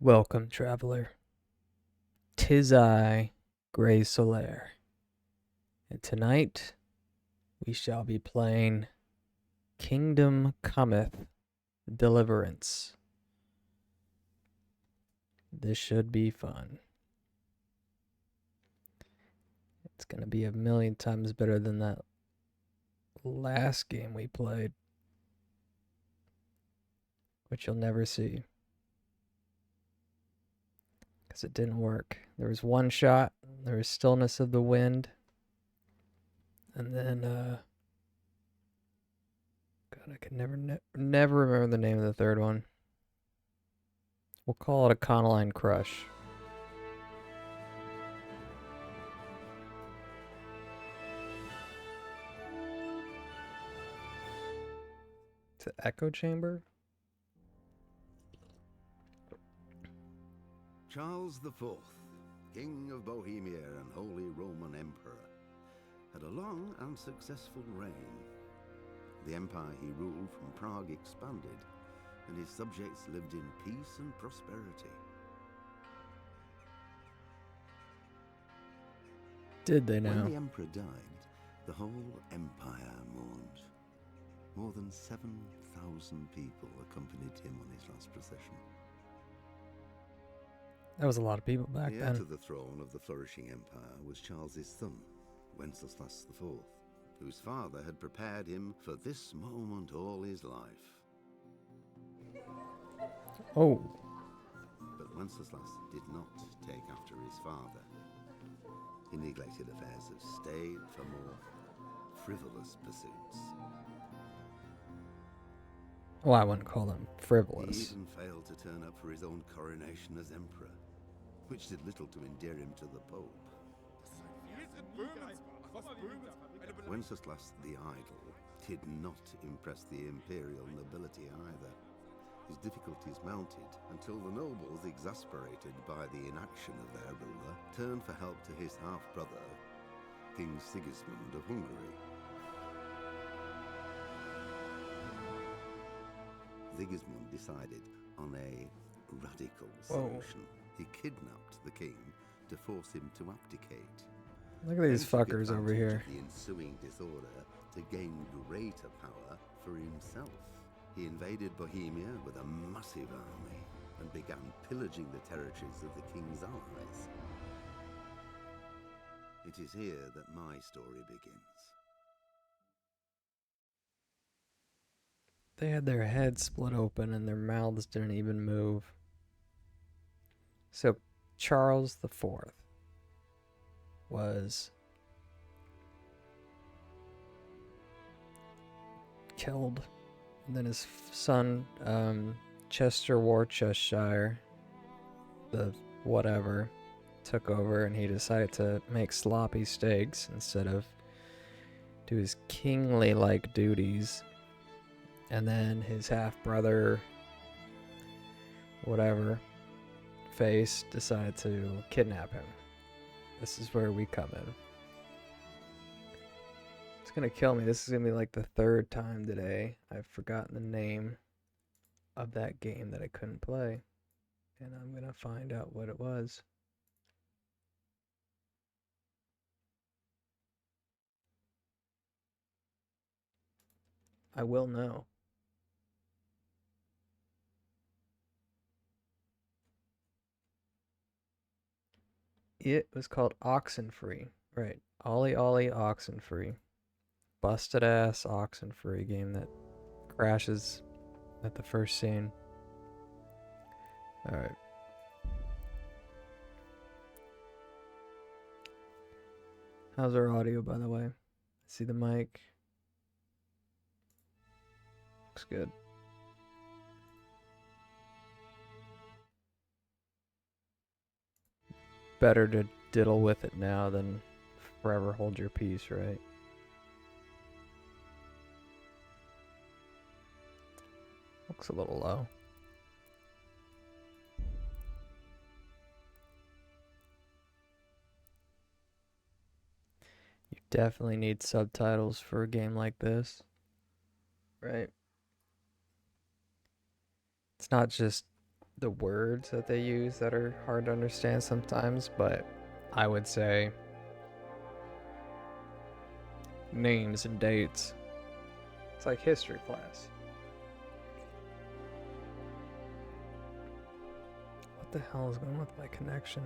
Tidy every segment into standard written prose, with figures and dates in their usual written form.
Welcome, traveler. 'Tis I, Grae Solaire, and tonight we shall be playing Kingdom Cometh Deliverance. This should be fun. It's gonna be a million times better than that last game we played, which you'll never see. Because it didn't work. There was one shot, there was stillness of the wind, and then, God, I can never remember the name of the third one. We'll call it a Conaline Crush. It's an echo chamber? Charles IV, King of Bohemia and Holy Roman Emperor, had a long and successful reign. The empire he ruled from Prague expanded, and his subjects lived in peace and prosperity. Did they now? When the emperor died, the whole empire mourned. More than 7,000 people accompanied him on his last procession. That was a lot of people back The then. heir to the throne of the flourishing empire was Charles's son, Wenceslas IV, whose father had prepared him for this moment all his life. Oh. But Wenceslas did not take after his father. He neglected affairs of state for more frivolous pursuits. Well, I wouldn't call them He frivolous. even failed to turn up for his own coronation as emperor, which did little to endear him to the Pope. Wenceslas the Idle did not impress the imperial nobility either. His difficulties mounted until the nobles, exasperated by the inaction of their ruler, turned for help to his half-brother, King Sigismund of Hungary. Sigismund decided on a radical solution. He kidnapped the king to force him to abdicate. Look at these Then took fuckers over advantage here. of the ensuing disorder to gain greater power for himself. He invaded Bohemia with a massive army and began pillaging the territories of the king's allies. It is here that my story begins. They had their heads split open and their mouths didn't even move. So Charles IV was killed. And then his son, Chester Worcestershire, the whatever, took over, and he decided to make sloppy steaks instead of do his kingly-like duties. And then his half-brother, whatever, face, decided to kidnap him. This is where we come in. It's gonna kill me. This is gonna be like the third time today I've forgotten the name of that game that I couldn't play. And I'm gonna find out what it was. I will know. It was called Oxenfree. Right. Ollie Ollie Oxenfree. Busted ass Oxenfree game that crashes at the first scene. Alright. How's our audio, by the way? See the mic? Looks good. Better to diddle with it now than forever hold your peace, right? Looks a little low. You definitely need subtitles for a game like this, right? It's not just the words that they use that are hard to understand sometimes, but I would say names and dates. It's like history class. What the hell is going on with my connection?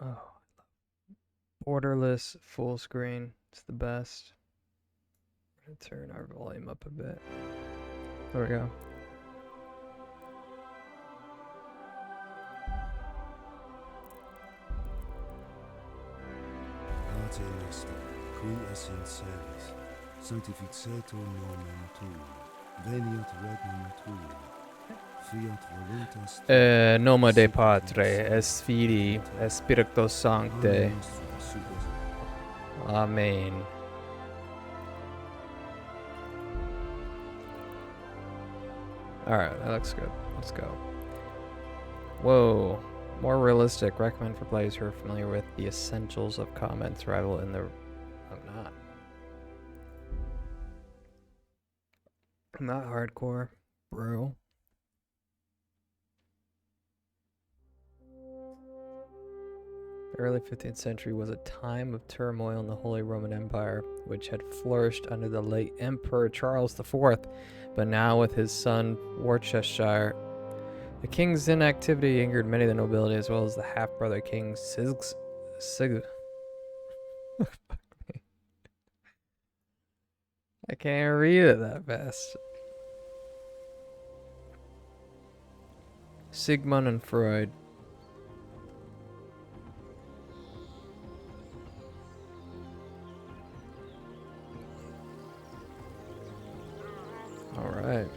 Oh, borderless full screen. It's the best. I'm gonna turn our volume up a bit. There we go. Arte Nostra, qui essent seres, sanctificetur nomen tuum, veniat regnum tuum, fiat voluntas tua, Nome de sicut in Patre, cielo es Filii, et es Spiritus Sancte. Pane nostrum super Amen. Alright, that looks good. Let's go. Whoa. More realistic. Recommend for players who are familiar with the essentials of combat survival in the... I'm not. I'm not hardcore, bro. The early 15th century was a time of turmoil in the Holy Roman Empire, which had flourished under the late Emperor Charles IV, but now with his son Worcestershire. The king's inactivity angered many of the nobility as well as the half-brother king Sig. I can't read it that fast. Sigmund and Freud. All right.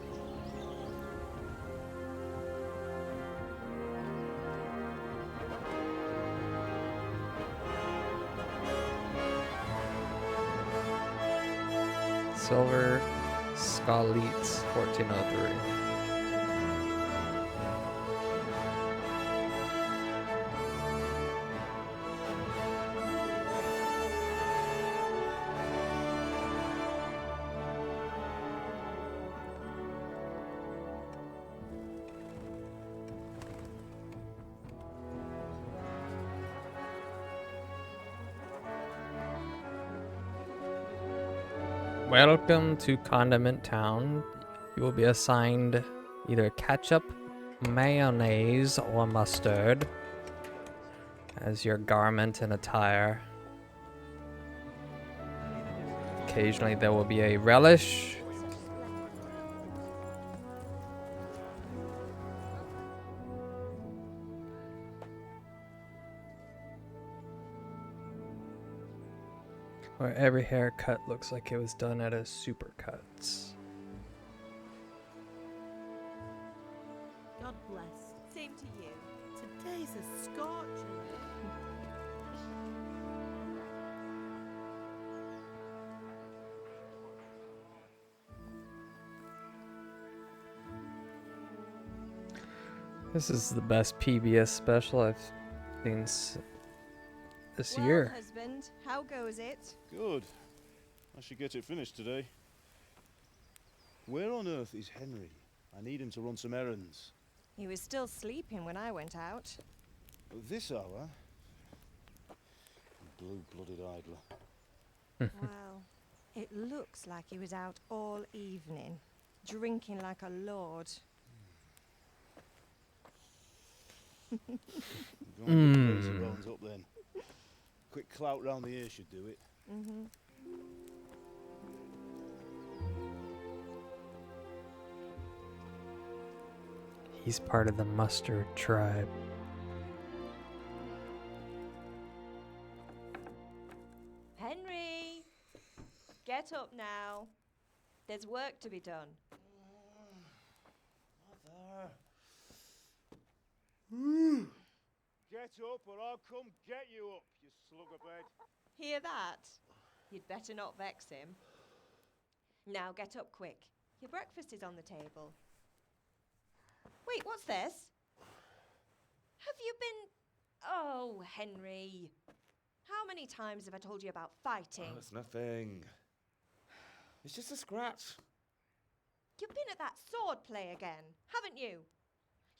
Silver Scalites 1403. Welcome to Condiment Town. You will be assigned either ketchup, mayonnaise, or mustard as your garment and attire. Occasionally there will be a relish. Where every haircut looks like it was done at a Supercuts. God bless. Same to you. Today's a scorcher. This is the best PBS special I've seen this year. Husband, how goes it? Good. I should get it finished today. Where on earth is Henry? I need him to run some errands. He was still sleeping when I went out. At this hour? Blue-blooded idler. Well, it looks like he was out all evening, drinking like a lord. Go on, get crazy bones up then. Quick clout round the ear should do it. Mm-hmm. He's part of the mustard tribe. Henry! Get up now. There's work to be done. Get up or I'll come get you up, you slugabed. Hear that? You'd better not vex him. Now get up quick. Your breakfast is on the table. Wait, what's this? Have you been... Oh, Henry. How many times have I told you about fighting? Oh, it's nothing. It's just a scratch. You've been at that sword play again, haven't you?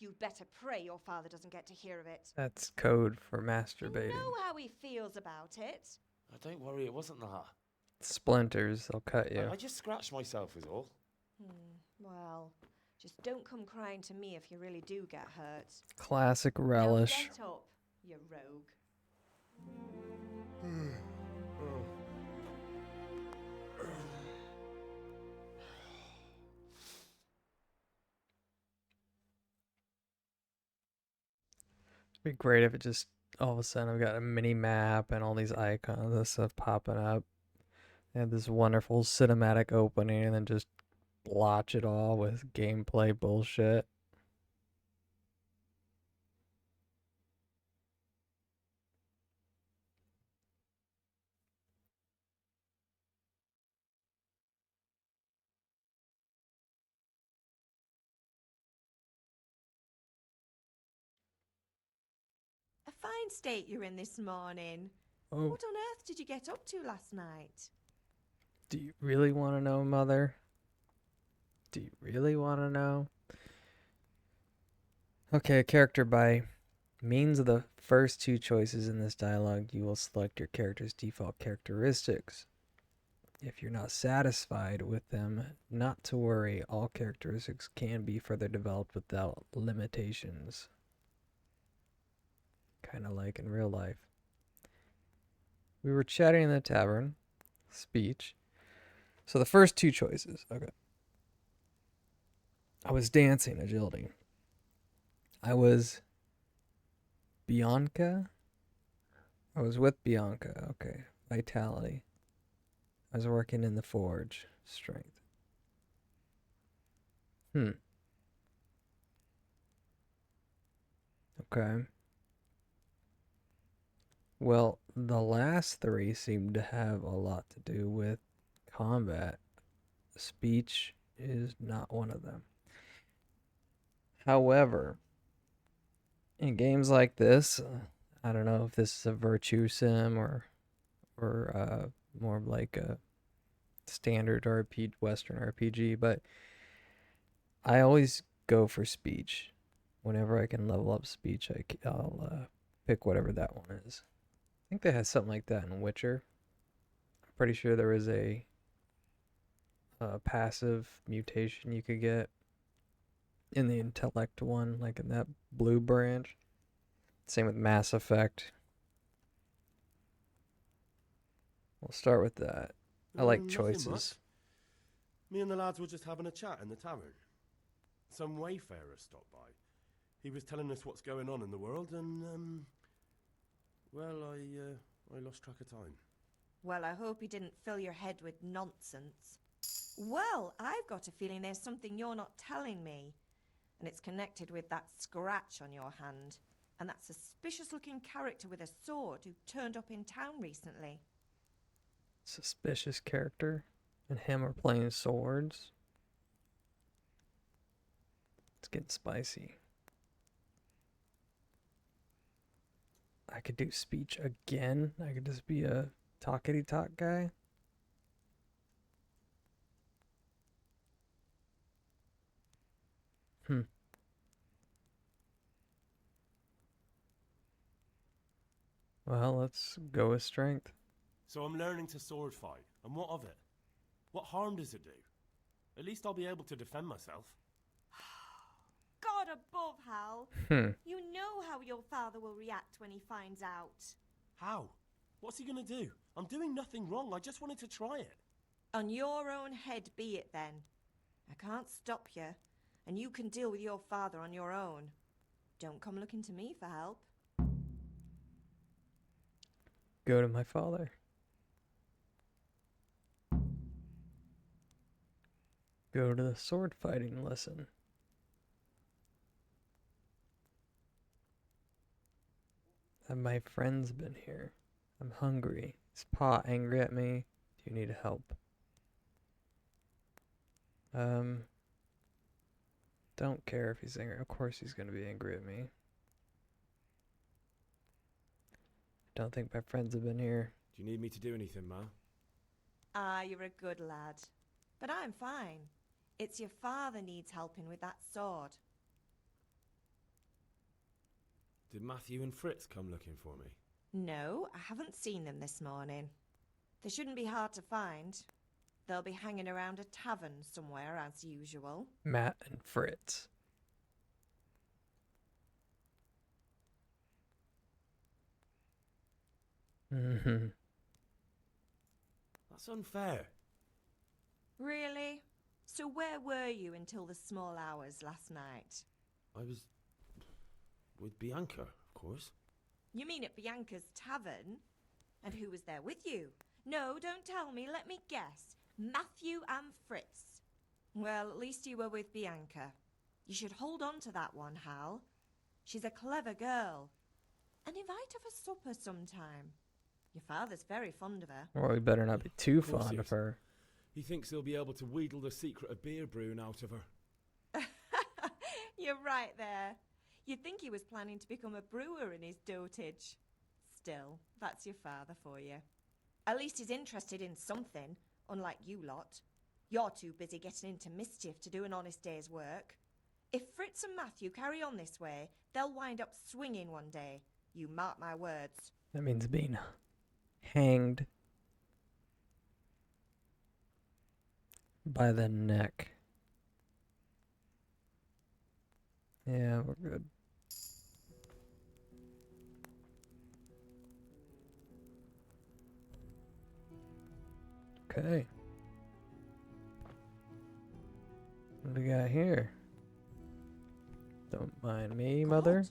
You'd better pray your father doesn't get to hear of it. That's code for You masturbating. know how he feels about it. Oh, don't worry, it wasn't that. Splinters, they'll cut you. I just scratched myself is all. Well, just don't come crying to me if you really do get hurt. Classic relish. Now get up, you rogue. It'd be great if it just all of a sudden I've got a mini map and all these icons and stuff popping up. And this wonderful cinematic opening and then just blotch it all with gameplay bullshit. A fine state you're in this morning. Oh, What on earth did you get up to last night? do you really want to know, Mother? Do you really want to know? Okay, a character by means of the first two choices in this dialogue, you will select your character's default characteristics. If you're not satisfied with them, not to worry, all characteristics can be further developed without limitations. Kind of like in real life. We were chatting in the tavern. Speech. So the first two choices. Okay. I was dancing, agility. I was Bianca. I was with Bianca. Okay. Vitality. I was working in the forge. Strength. Okay. Well, the last three seem to have a lot to do with combat. Speech is not one of them. However, in games like this, I don't know if this is a virtue sim or more like a standard RPG, Western RPG, but I always go for speech. Whenever I can level up speech, I'll pick whatever that one is. I think they had something like that in Witcher. I'm pretty sure there was a passive mutation you could get in the intellect one, like in that blue branch. Same with Mass Effect. We'll start with that. I like Nothing choices. much. Me and the lads were just having a chat in the tavern. Some wayfarer stopped by. He was telling us what's going on in the world, and well, I lost track of time. Well, I hope he didn't fill your head with nonsense. Well, I've got a feeling there's something you're not telling me. And it's connected with that scratch on your hand. And that suspicious-looking character with a sword who turned up in town recently. Suspicious character and him are playing swords. It's getting spicy. I could do speech again. I could just be a talkity talk guy. Well, let's go with strength. So I'm learning to sword fight, and what of it? What harm does it do? At least I'll be able to defend myself. God above, Hal. Hmm. You know how your father will react when he finds out. How? What's he gonna do? I'm doing nothing wrong. I just wanted to try it. On your own head be it then. I can't stop you, and you can deal with your father on your own. Don't come looking to me for help. Go to my father. Go to the sword fighting lesson. Have my friends been here? I'm hungry. Is Pa angry at me? Do you need help? Don't care if he's angry. Of course he's gonna be angry at me. Don't think my friends have been here. Do you need me to do anything, Ma? Ah, you're a good lad. But I'm fine. It's your father needs helping with that sword. Did Matthew and Fritz come looking for me? No, I haven't seen them this morning. They shouldn't be hard to find. They'll be hanging around a tavern somewhere as usual. Matt and Fritz. Mm-hmm. That's unfair. Really? So where were you until the small hours last night? I was with Bianca, of course. You mean at Bianca's tavern? And who was there with you? No, don't tell me, let me guess. Matthew and Fritz. Well, at least you were with Bianca. You should hold on to that one, Hal. She's a clever girl. And invite her for supper sometime. Your father's very fond of her. Well, we better not be too Of course fond he of is. her. He thinks he'll be able to wheedle the secret of beer brewing out of her. You're right there. You'd think he was planning to become a brewer in his dotage. Still, that's your father for you. At least he's interested in something, unlike you lot. You're too busy getting into mischief to do an honest day's work. If Fritz and Matthew carry on this way, they'll wind up swinging one day. You mark my words. That means being hanged by the neck. Yeah, we're good. Okay. What do we got here? Don't mind me, mother.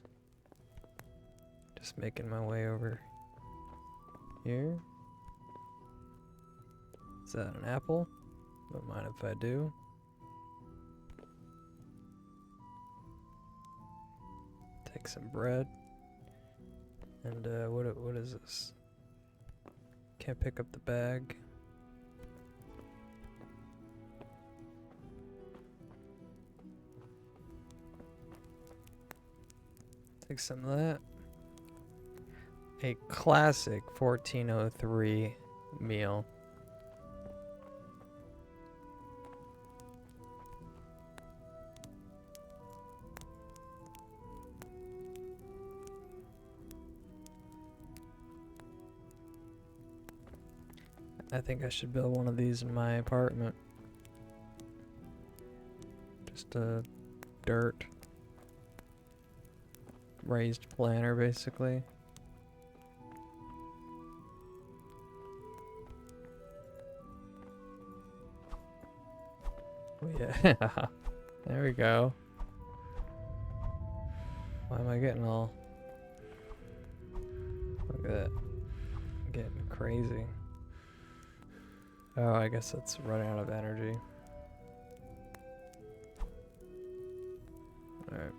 Just making my way over here. Is that an apple? Don't mind if I do. Take some bread. And what is this? Can't pick up the bag. Take some of that. A classic 1403 meal. I think I should build one of these in my apartment. Just a dirt raised planter, basically. Oh, yeah, there we go. Why am I getting all... Look at that. I'm getting crazy. Oh, I guess it's running out of energy. Alright.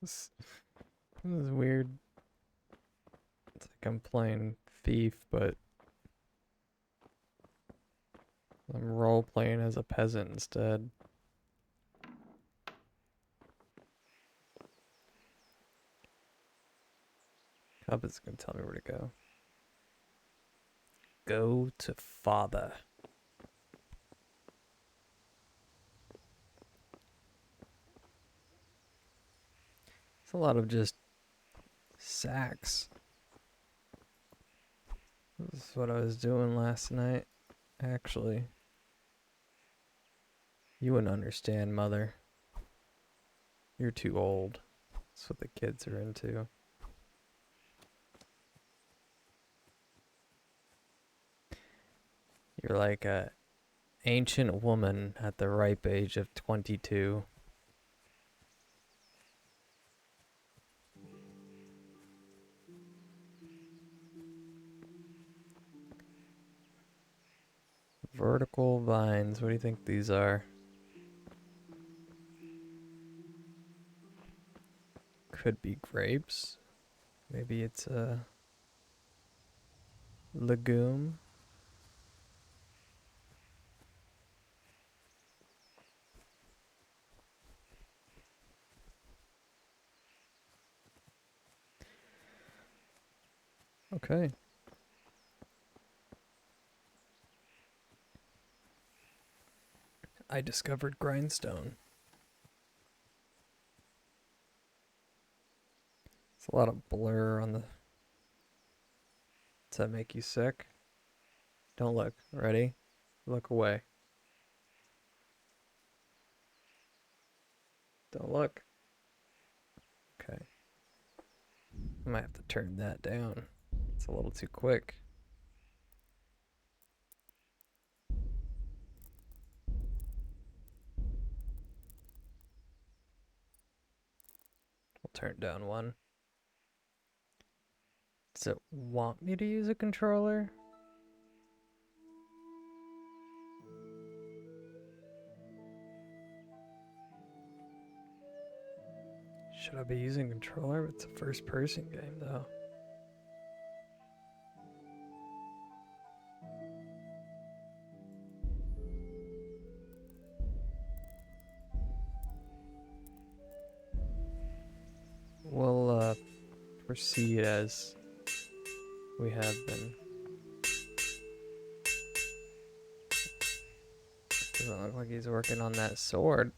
This is weird. It's like I'm playing Thief, but I'm role playing as a peasant instead. Cupboard's gonna tell me where to go. Go to father. It's a lot of just sacks. This is what I was doing last night, actually. You wouldn't understand, mother. You're too old. That's what the kids are into. You're like a ancient woman at the ripe age of 22. Vertical vines. What do you think these are? Could be grapes. Maybe it's a legume. Okay. I discovered grindstone. It's a lot of blur on the... Does that make you sick? Don't look. Ready? Look away. Don't look. Okay. I might have to turn that down. It's a little too quick. We'll turn it down one. Does it want me to use a controller? Should I be using a controller? It's a first person game though. We'll proceed as we have been. Doesn't look like he's working on that sword.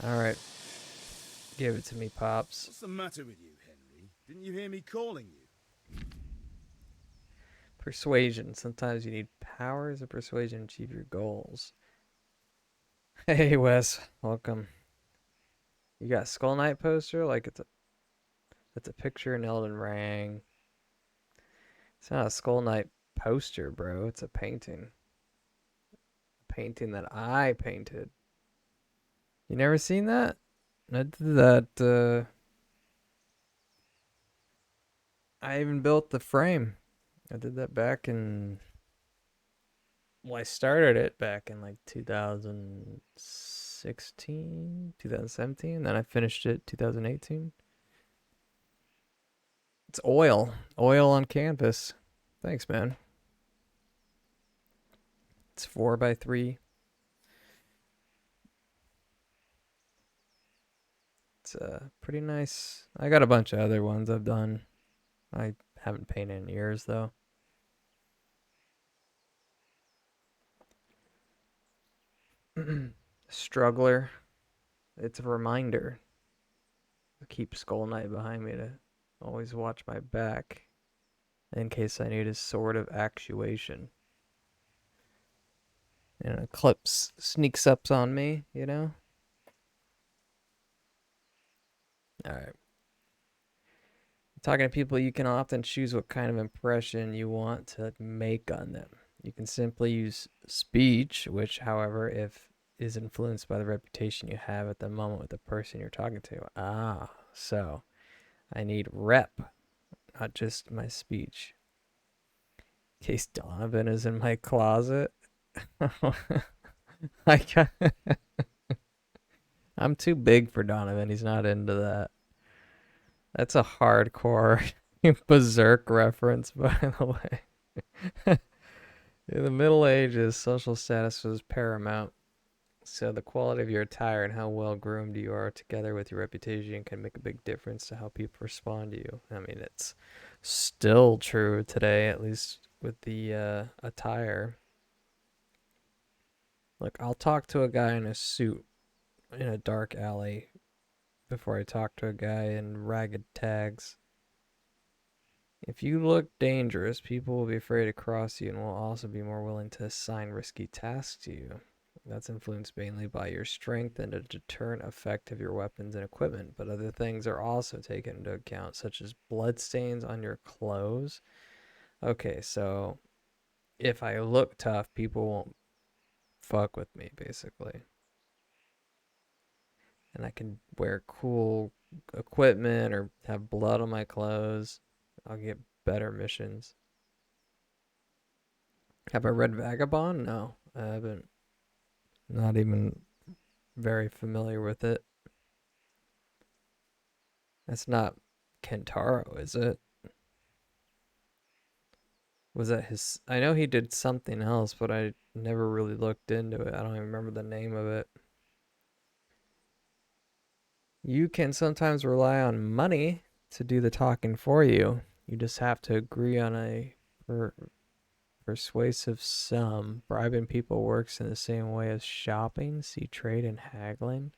Alright. Give it to me, Pops. What's the matter with you, Henry? Didn't you hear me calling you? Persuasion. Sometimes you need powers of persuasion to achieve your goals. Hey, Wes. Welcome. You got Skull Knight poster? Like it's a picture in Elden Ring. It's not a Skull Knight poster, bro. It's a painting. A painting that I painted. You never seen that? I did that, I even built the frame. I did that back in... Well, I started it back in like 2016, 2017. Then I finished it 2018. It's oil. Oil on canvas. Thanks, man. It's 4x3. It's pretty nice. I got a bunch of other ones I've done. I haven't painted in years, though. Struggler. It's a reminder to keep Skull Knight behind me to always watch my back in case I need a sword of actuation. And an eclipse sneaks up on me, you know? Alright. Talking to people, you can often choose what kind of impression you want to make on them. You can simply use speech, which, however, if is influenced by the reputation you have at the moment with the person you're talking to. So I need rep, not just my speech. In case Donovan is in my closet. I'm too big for Donovan. He's not into that. That's a hardcore berserk reference, by the way. In the Middle Ages, social status was paramount. So the quality of your attire and how well groomed you are together with your reputation can make a big difference to how people respond to you. I mean, it's still true today, at least with the attire. Look, I'll talk to a guy in a suit in a dark alley before I talk to a guy in ragged tags. If you look dangerous, people will be afraid to cross you and will also be more willing to assign risky tasks to you. That's influenced mainly by your strength and the deterrent effect of your weapons and equipment, but other things are also taken into account, such as bloodstains on your clothes. Okay, so if I look tough, people won't fuck with me, basically. and I can wear cool equipment or have blood on my clothes, I'll get better missions. Have I read Vagabond? No, I haven't. Not even very familiar with it. That's not Kentaro, is it? Was that his? I know he did something else, but I never really looked into it. I don't even remember the name of it. You can sometimes rely on money to do the talking for you. You just have to agree on a persuasive sum. Bribing people works in the same way as shopping. See trade and haggling.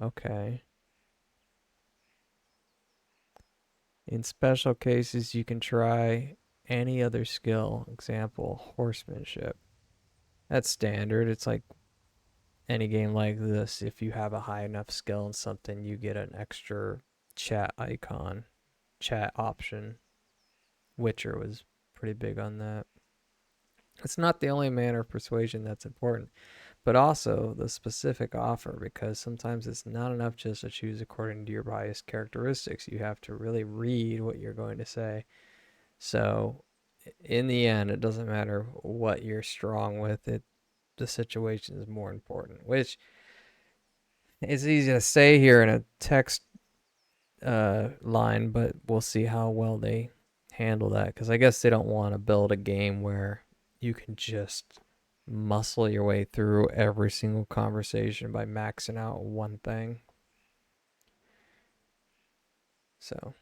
Okay. In special cases, you can try any other skill. Example, horsemanship. That's standard. It's like any game like this. If you have a high enough skill in something, you get an extra chat icon, chat option. Witcher was pretty big on that. It's not the only manner of persuasion that's important, but also the specific offer, because sometimes it's not enough just to choose according to your biased characteristics. You have to really read what you're going to say. So in the end, it doesn't matter what you're strong with. The situation is more important, which is easy to say here in a text line, but we'll see how well they handle that, because I guess they don't want to build a game where you can just muscle your way through every single conversation by maxing out one thing. So,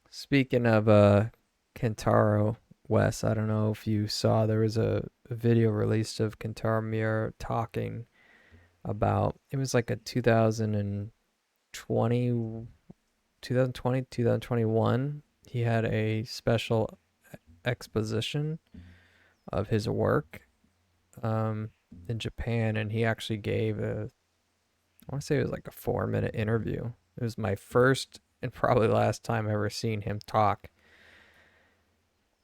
speaking of Kentaro, Wes, I don't know if you saw, there was a video released of Kentaro Miura talking about, it was like a 2021, he had a special exposition of his work in Japan, and he actually gave I want to say it was like a 4-minute interview. It was my first and probably last time I ever seen him talk,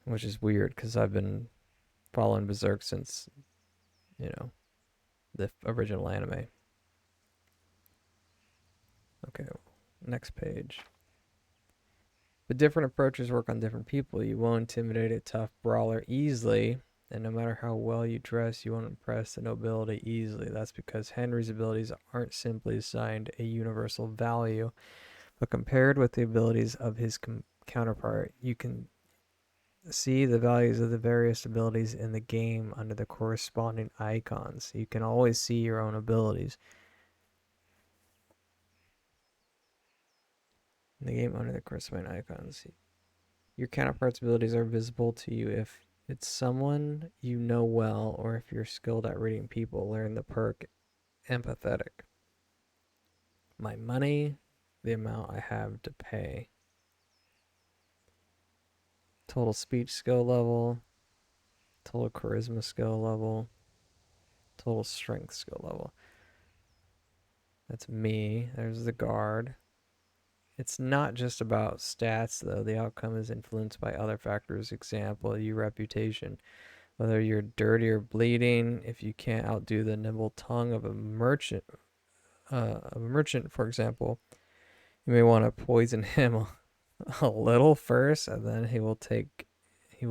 which is weird because I've been following Berserk since, the original anime. Okay, next page. But different approaches work on different people. You won't intimidate a tough brawler easily, and no matter how well you dress, you won't impress the nobility easily. That's because Henry's abilities aren't simply assigned a universal value, but compared with the abilities of his counterpart, you can see the values of the various abilities in the game under the corresponding icons. You can always see your own abilities in the game under the corresponding icons. Your counterpart's abilities are visible to you if it's someone you know well, or if you're skilled at reading people. Learn the perk empathetic. My money, the amount I have to pay. Total speech skill level. Total charisma skill level. Total strength skill level. That's me. There's the guard. It's not just about stats, though. The outcome is influenced by other factors. Example, your reputation. Whether you're dirty or bleeding, if you can't outdo the nimble tongue of a merchant, for example, you may want to poison him a little first, and then he will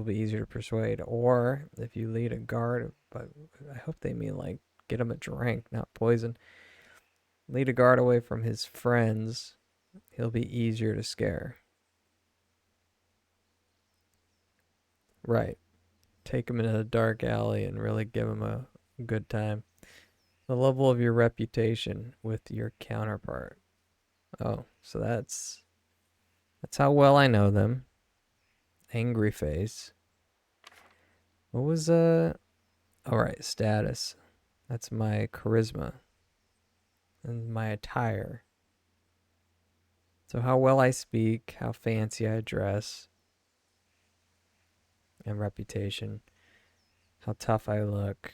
be easier to persuade. Or if you lead a guard, but I hope they mean like get him a drink, not poison. Lead a guard away from his friends, he'll be easier to scare. Right. Take him in a dark alley and really give him a good time. The level of your reputation with your counterpart. Oh, so that's how well I know them. Angry face. What was all right, status. That's my charisma and my attire. So how well I speak, how fancy I dress, and reputation. How tough I look,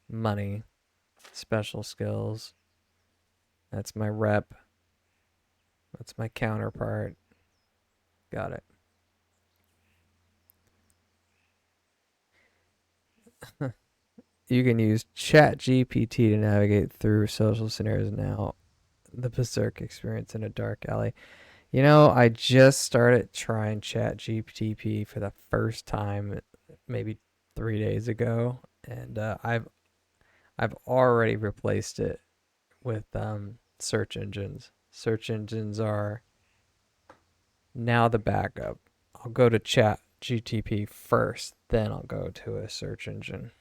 money, special skills. That's my rep. That's my counterpart. Got it. You can use ChatGPT to navigate through social scenarios now. The Berserk experience in a dark alley. You know, I just started trying Chat GTP for the first time maybe 3 days ago, and I've already replaced it with search engines. Search engines are now the backup. I'll go to Chat GTP first, then I'll go to a search engine.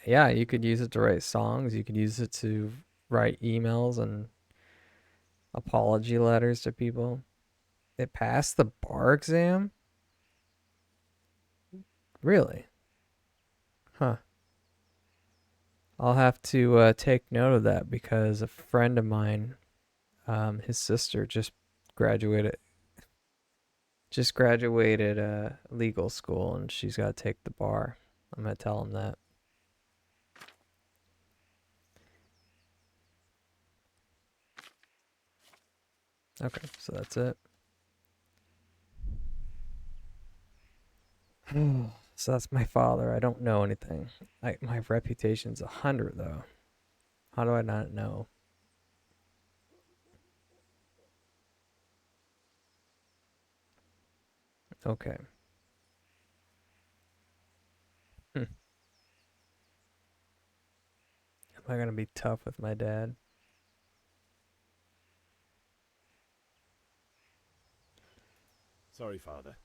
Yeah, you could use it to write songs. You could use it to write emails and apology letters to people. It passed the bar exam? Really? Huh. I'll have to take note of that because a friend of mine, his sister graduated just graduated legal school and she's got to take the bar. I'm going to tell him that. Okay, so that's it. So that's my father. I don't know anything. My reputation's 100 though. How do I not know? Okay. Am I gonna be tough with my dad? Sorry, Father.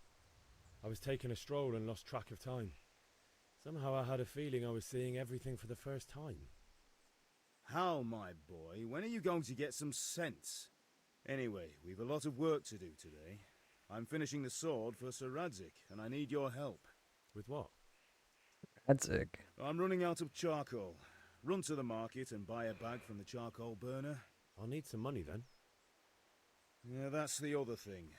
I was taking a stroll and lost track of time. Somehow I had a feeling I was seeing everything for the first time. How, my boy? When are you going to get some sense? Anyway, we've a lot of work to do today. I'm finishing the sword for Sir Radzik, and I need your help. With what? Radzik. I'm running out of charcoal. Run to the market and buy a bag from the charcoal burner. I'll need some money then. Yeah, that's the other thing.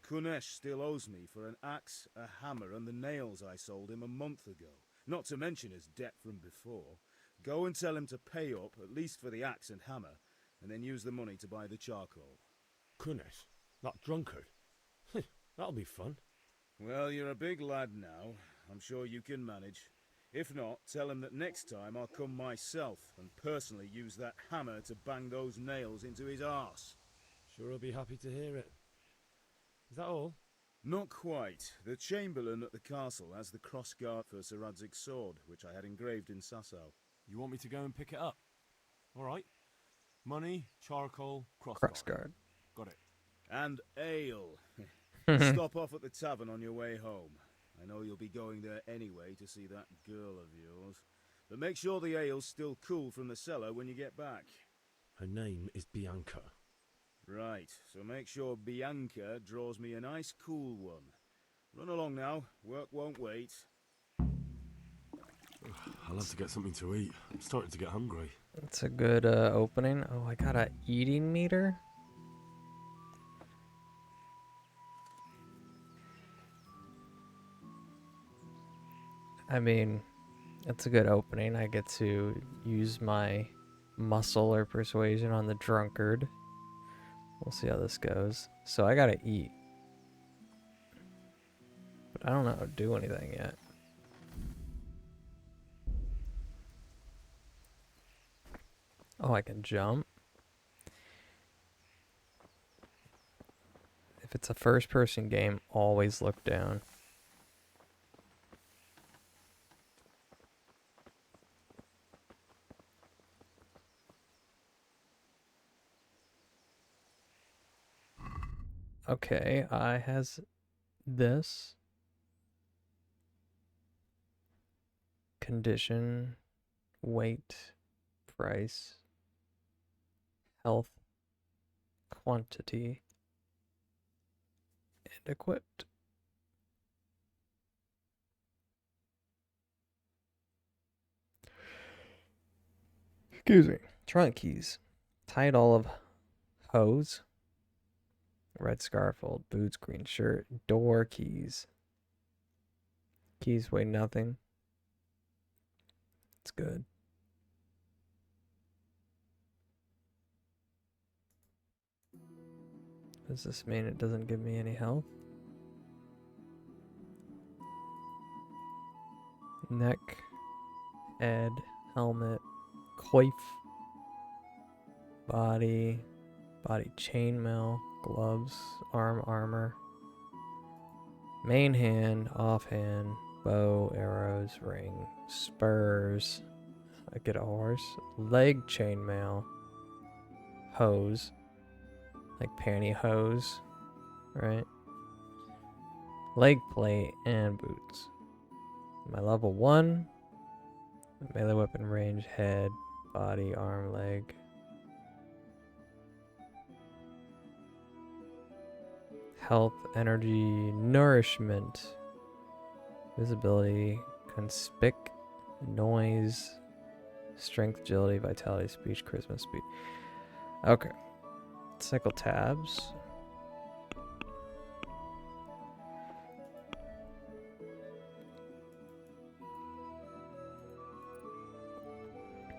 Kunesh still owes me for an axe, a hammer, and the nails I sold him a month ago. Not to mention his debt from before. Go and tell him to pay up, at least for the axe and hammer, and then use the money to buy the charcoal. Kunesh? That drunkard? That'll be fun. Well, you're a big lad now. I'm sure you can manage. If not, tell him that next time I'll come myself and personally use that hammer to bang those nails into his arse. Sure I'll be happy to hear it. Is that all? Not quite. The Chamberlain at the castle has the crossguard for Sir Radzik's sword, which I had engraved in Sasau. You want me to go and pick it up? All right. Money, charcoal, crossguard. Got it. And ale. Hmm. Stop off at the tavern on your way home. I know you'll be going there anyway to see that girl of yours. But make sure the ale's still cool from the cellar when you get back. Her name is Bianca. Right, so make sure Bianca draws me a nice cool one. Run along now, work won't wait. I'll have to get something to eat. I'm starting to get hungry. That's a good opening. Oh, I got a eating meter? I mean, that's a good opening. I get to use my muscle or persuasion on the drunkard. We'll see how this goes. So I gotta eat. But I don't know how to do anything yet. Oh, I can jump. If it's a first-person game, always look down. Okay, I has this. Condition, weight, price, health, quantity, and equipped. Excuse me. Trunk keys. Tight olive hose. Red scarf, old boots, green shirt. Door keys. Keys weigh nothing. It's good. Does this mean it doesn't give me any health? Neck, head, helmet, coif, body, body chainmail, gloves, arm armor, main hand, offhand, bow, arrows, ring, spurs. I get a horse, leg chainmail, hose, like pantyhose, right? Leg plate and boots. My level 1, melee weapon range, head, body, arm, leg. Health, energy, nourishment, visibility, conspic, noise, strength, agility, vitality, speech, charisma, speed. Okay. Cycle tabs.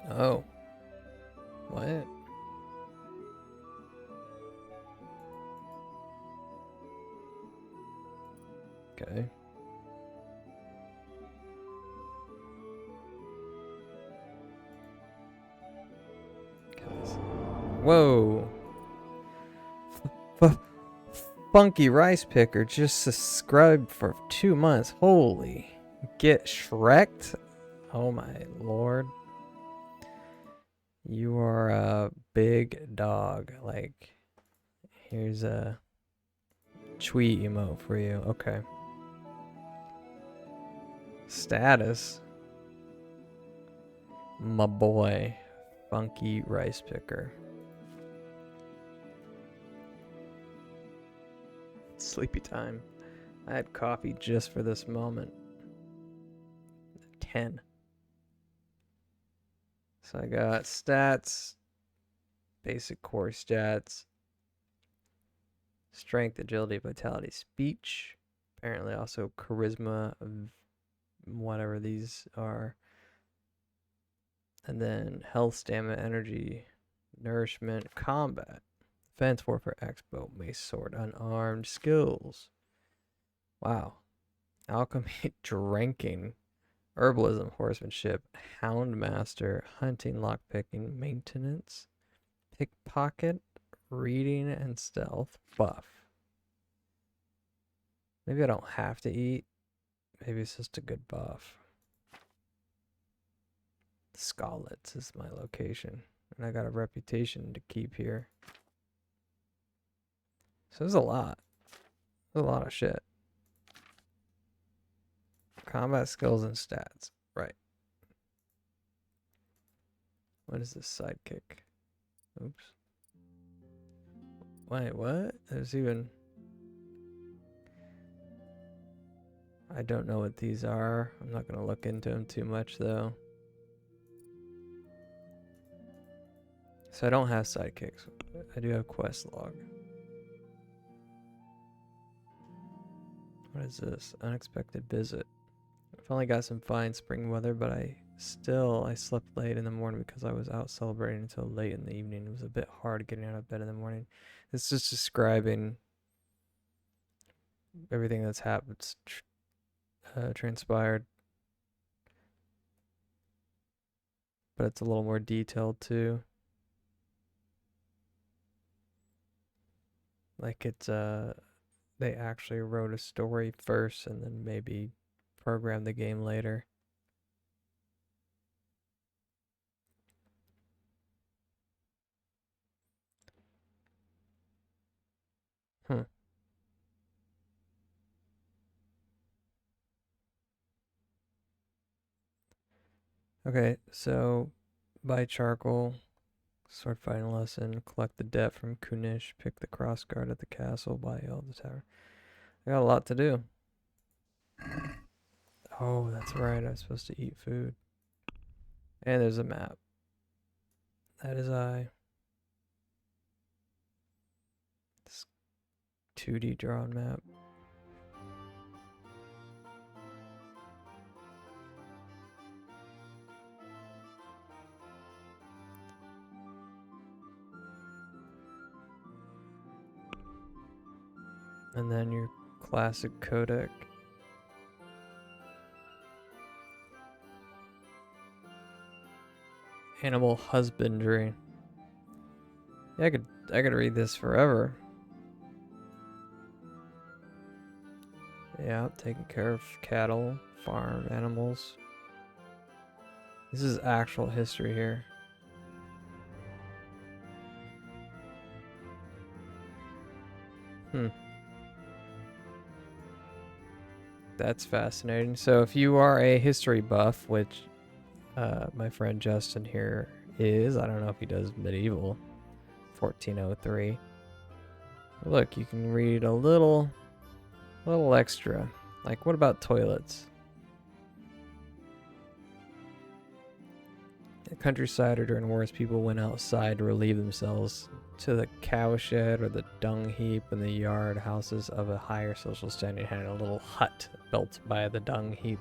Oh. What? Okay. Whoa. Funky Rice Picker just subscribed for 2 months. Holy. Get Shrek'd? Oh my lord. You are a big dog. Like, here's a tweet emote for you. Okay. Status. My boy. Funky Rice Picker. Sleepy time. I had coffee just for this moment. 10. So I got stats, basic core stats, strength, agility, vitality, speech. Apparently also charisma, whatever these are. And then health, stamina, energy, nourishment, combat, defense, warfare, expo, mace, sword, unarmed, skills. Wow. Alchemy, drinking, herbalism, horsemanship, houndmaster, hunting, lockpicking, maintenance, pickpocket, reading, and stealth, buff. Maybe I don't have to eat. Maybe it's just a good buff. Scarlets is my location. And I got a reputation to keep here. So there's a lot. There's a lot of shit. Combat skills and stats. Right. What is this sidekick? Oops. Wait, what? There's even... I don't know what these are. I'm not going to look into them too much, though. So I don't have sidekicks. I do have quest log. What is this? Unexpected visit. I've only got some fine spring weather, but I slept late in the morning because I was out celebrating until late in the evening. It was a bit hard getting out of bed in the morning. It's just describing everything that's happened, transpired. But it's a little more detailed too. Like it's they actually wrote a story first and then maybe programmed the game later. Okay, so buy charcoal, sword fighting lesson, collect the debt from Kunish, pick the cross guard at the castle, buy all the tower. I got a lot to do. Oh, that's right. I'm supposed to eat food. And there's a map. That is this 2D drawn map. And then your classic codec. Animal husbandry. Yeah, I could read this forever. Yeah, taking care of cattle, farm animals. This is actual history here. That's fascinating. So if you are a history buff, which my friend Justin here is, I don't know if he does medieval, 1403. Look, you can read a little extra. Like, what about toilets? The countryside or during wars, people went outside to relieve themselves to the cowshed or the dung heap in the yard. Houses of a higher social standing had a little hut built by the dung heap.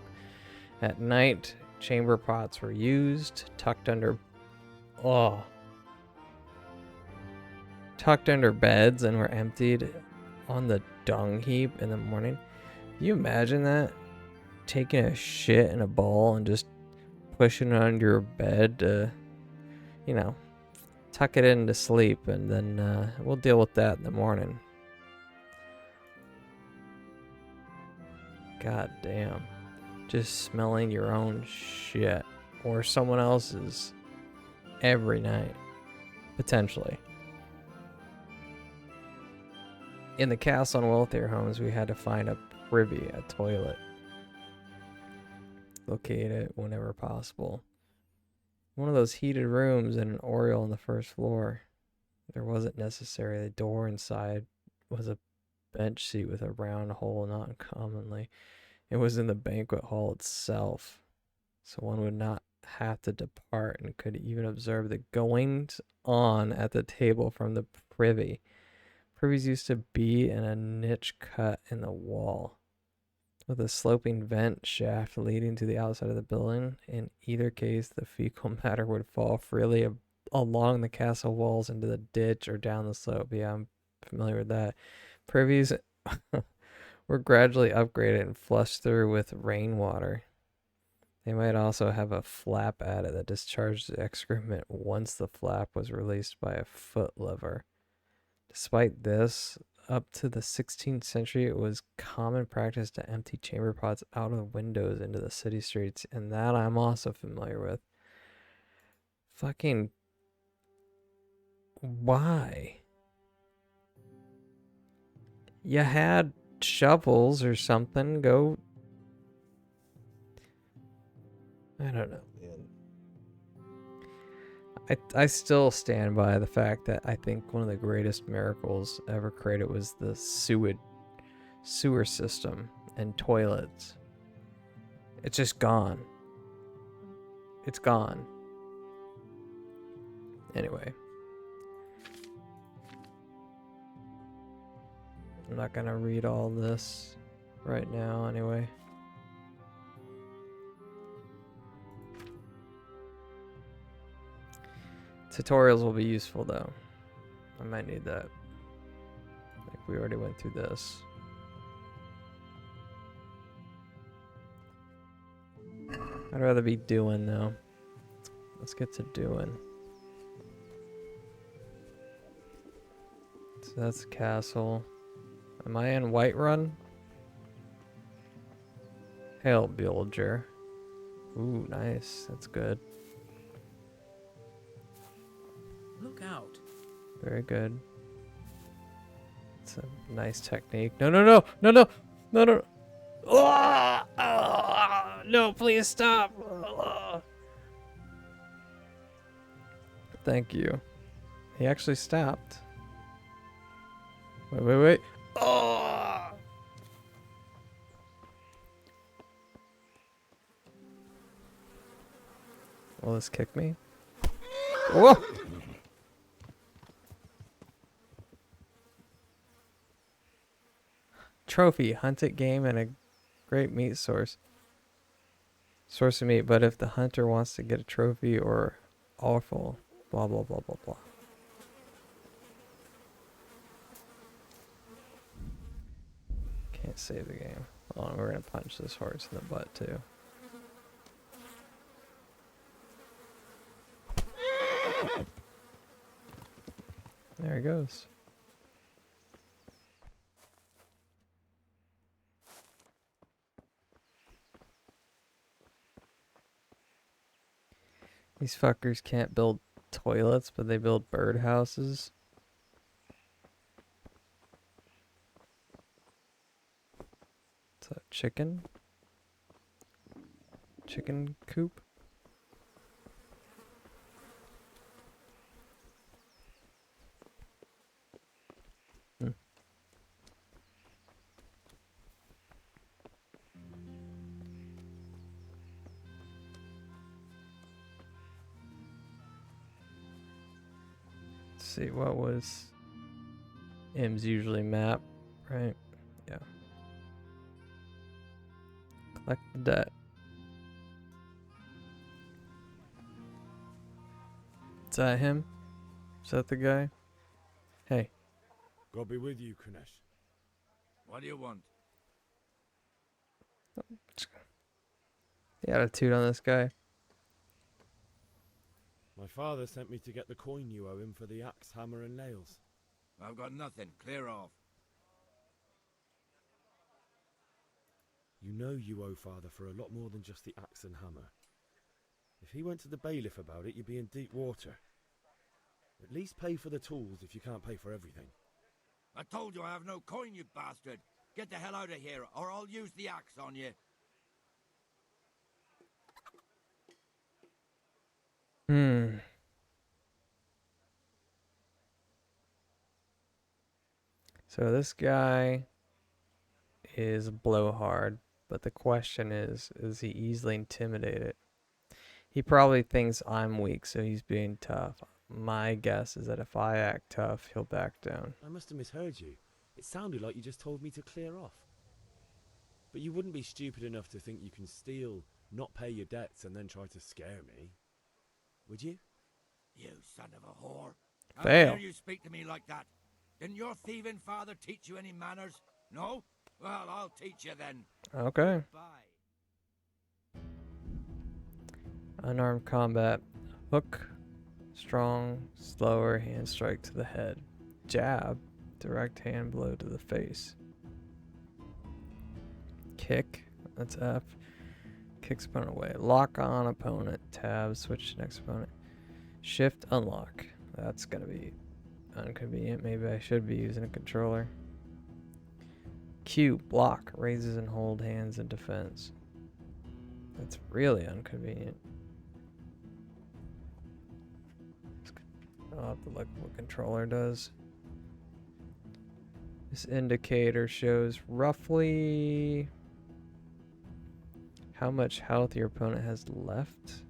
At night, chamber pots were used, tucked under beds and were emptied on the dung heap in the morning. Can you imagine that? Taking a shit in a bowl and just pushing it under your bed to, tuck it in to sleep, and then we'll deal with that in the morning. God damn. Just smelling your own shit or someone else's every night, potentially. In the castle and welfare homes, we had to find a privy, a toilet. Locate it whenever possible. One of those heated rooms and an oriel on the first floor. There wasn't necessary. The door inside was a bench seat with a round hole, not uncommonly. It was in the banquet hall itself, so one would not have to depart and could even observe the goings on at the table from the privy. Privies used to be in a niche cut in the wall, with a sloping vent shaft leading to the outside of the building. In either case, the fecal matter would fall freely along the castle walls into the ditch or down the slope. Yeah, I'm familiar with that. Privies were gradually upgraded and flushed through with rainwater. They might also have a flap at it that discharged the excrement once the flap was released by a foot lever. Despite this, up to the 16th century, it was common practice to empty chamber pots out of windows into the city streets, and that I'm also familiar with. Fucking why? You had shovels or something. Go. I don't know, man. I still stand by the fact that I think one of the greatest miracles ever created was the sewer system and toilets. It's just gone. It's gone. Anyway. I'm not gonna read all this right now anyway. Tutorials will be useful though. I might need that. Like, we already went through this. I'd rather be doing though. Let's get to doing. So that's the castle. Am I in Whiterun? Hail, Bilger. Ooh, nice. That's good. Look out. Very good. It's a nice technique. No, no, no, no, no, no, no. No, please stop. Thank you. He actually stopped. Wait, wait, wait. Will this kick me? Whoa! Trophy, hunted game, and a great meat source. Source of meat, but if the hunter wants to get a trophy or awful, blah, blah, blah, blah, blah. Can't save the game. Oh, we're gonna punch this horse in the butt too. There he goes. These fuckers can't build toilets, but they build birdhouses. What's that, chicken? Chicken coop? Hmm. Let's see, what was M's usually map, right? Yeah. Collect the debt. Is that him? Is that the guy? Hey. God be with you, Kunesh. What do you want? The attitude on this guy. My father sent me to get the coin you owe him for the axe, hammer, and nails. I've got nothing. Clear off. You know you owe father for a lot more than just the axe and hammer. If he went to the bailiff about it, you'd be in deep water. At least pay for the tools if you can't pay for everything. I told you I have no coin, you bastard. Get the hell out of here, or I'll use the axe on you. So this guy is blowhard, but the question is he easily intimidated? He probably thinks I'm weak, so he's being tough. My guess is that if I act tough, he'll back down. I must have misheard you. It sounded like you just told me to clear off. But you wouldn't be stupid enough to think you can steal, not pay your debts, and then try to scare me. Would you? You son of a whore. How Fail. dare you speak to me like that? Didn't your thieving father teach you any manners? No? Well, I'll teach you then. Okay. Bye. Unarmed combat. Hook. Strong, slower hand strike to the head. Jab. Direct hand blow to the face. Kick. That's F. Kicks opponent away. Lock on opponent. Tab. Switch to next opponent. Shift. Unlock. That's going to be inconvenient. Maybe I should be using a controller. Q. Block. Raises and hold hands in defense. That's really inconvenient. I'll have to look what controller does. This indicator shows roughly how much health your opponent has left.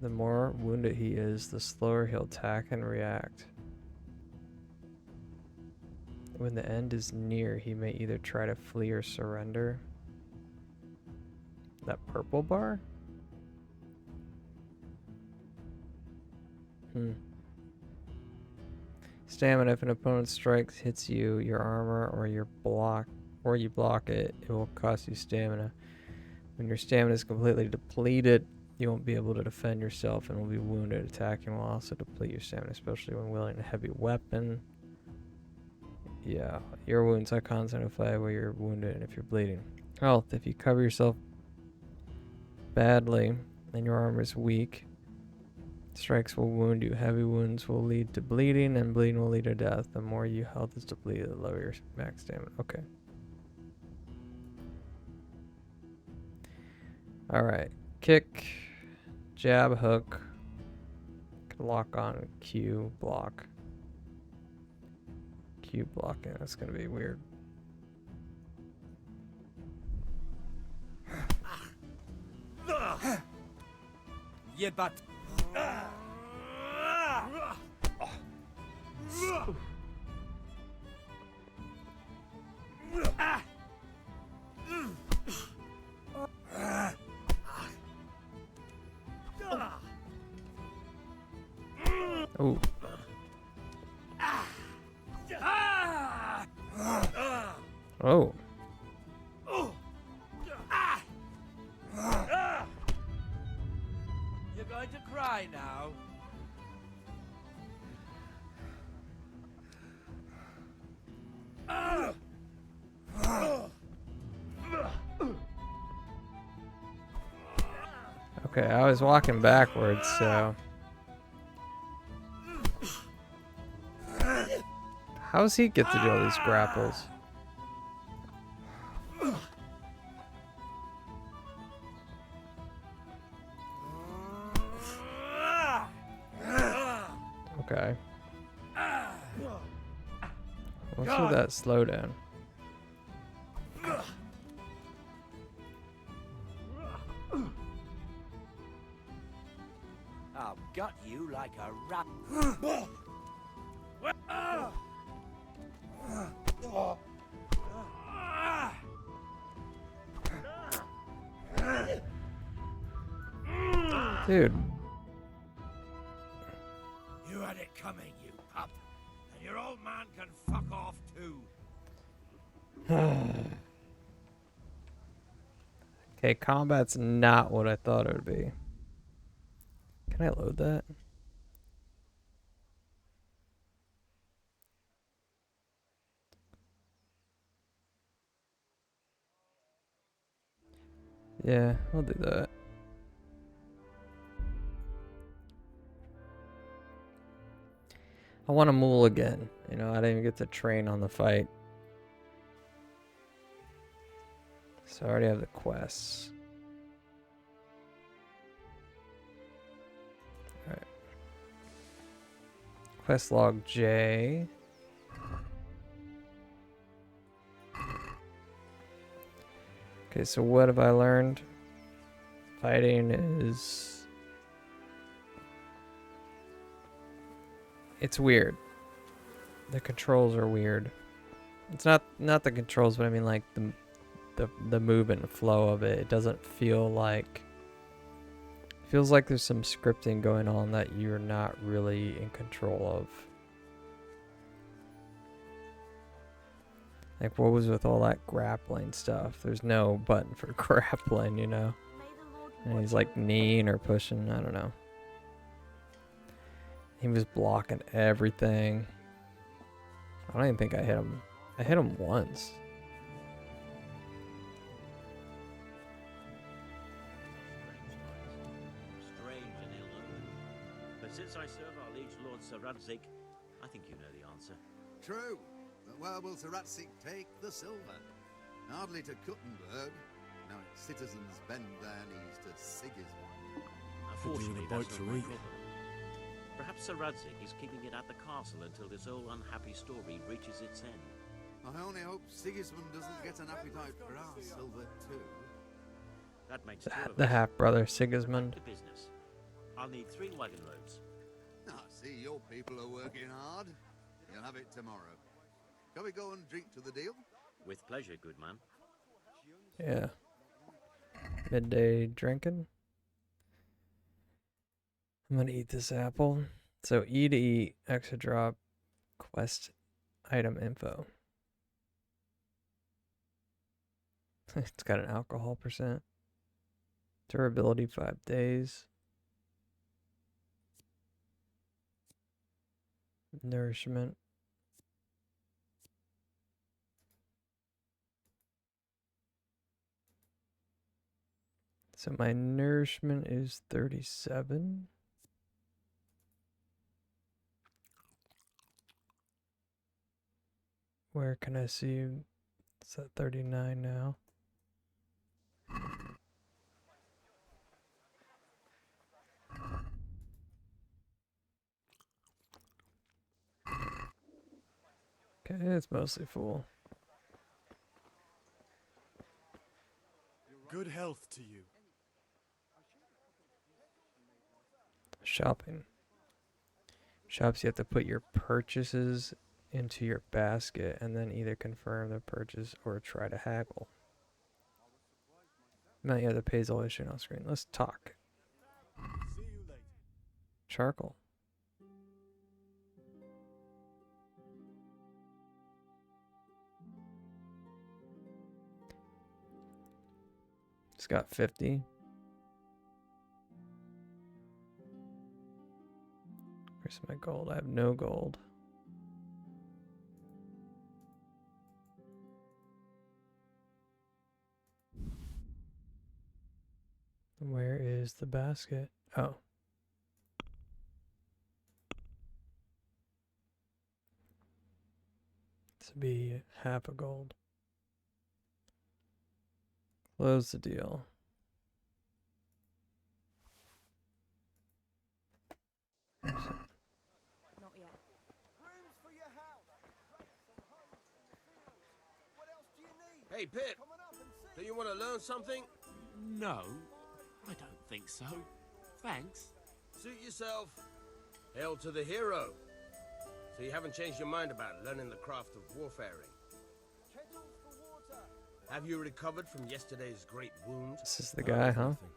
The more wounded he is, the slower he'll attack and react. When the end is near, he may either try to flee or surrender. That purple bar? Stamina. If an opponent strikes, hits you, your armor, or you block it, it will cost you stamina. When your stamina is completely depleted, you won't be able to defend yourself and will be wounded. Attacking will also deplete your stamina, especially when wielding a heavy weapon. Yeah, your wounds icons identify where you're wounded and if you're bleeding. Health. If you cover yourself badly and your armor is weak, strikes will wound you. Heavy wounds will lead to bleeding, and bleeding will lead to death. The more your health is depleted, the lower your max stamina. Okay. Alright. Kick, jab, hook, lock on, Q, block. Q blocking, that's gonna be weird. Yeah, but... Oh. Oh. You're going to cry now? Okay, I was walking backwards, so... How does he get to do all these grapples? Okay. What's with that slowdown? I've got you like a rat. Dude. You had it coming, you pup. And your old man can fuck off too. Okay, combat's not what I thought it would be. Can I load that? Yeah, I'll do that. I want to mulligan. You know, I didn't even get to train on the fight. So I already have the quests. Alright. Quest log J. Okay, so what have I learned? Fighting is... It's weird. The controls are weird. It's not the controls, but I mean like the movement and flow of it. It doesn't feel like... It feels like there's some scripting going on that you're not really in control of. Like, what was with all that grappling stuff? There's no button for grappling, you know? And he's like kneeing or pushing, I don't know. He was blocking everything. I don't even think I hit him. I hit him once. Strange and ill-omened. But since I serve our liege Lord Sir Radzig, I think you know the answer. True. But where will Sir Ratsik take the silver? Hardly to Kuttenberg. Now its citizens bend their knees to Sigismund. Unfortunately, bite that's to not my eat. problem. Perhaps Sir Radzig is keeping it at the castle until this old unhappy story reaches its end. I only hope Sigismund doesn't get an appetite for our silver too. That makes two of The us. half-brother Back Sigismund. to business. I'll need 3 wagon loads. I see your people are working hard. You'll have it tomorrow. Shall we go and drink to the deal? With pleasure, good man. Yeah. Midday drinking. I'm gonna eat this apple. So E to eat, extra drop, quest item info. It's got an alcohol percent. Durability 5 days. Nourishment. So my nourishment is 37. Where can I see? It's at 39 now. Okay, it's mostly full. Good health to you. Shopping. Shops, you have to put your purchases into your basket and then either confirm the purchase or try to haggle. Now you have to pay all issue on screen. Let's talk. See you later. Charcoal. It's got 50. Where's my gold? I have no gold. the basket? Oh. To be half a gold. Close the deal. Not yet. Hey, Pip, do you want to learn something? No, I don't think so. Thanks. Suit yourself. Hail to the hero. So you haven't changed your mind about learning the craft of warfaring? Have you recovered from yesterday's great wound? This is the guy, huh? Nothing.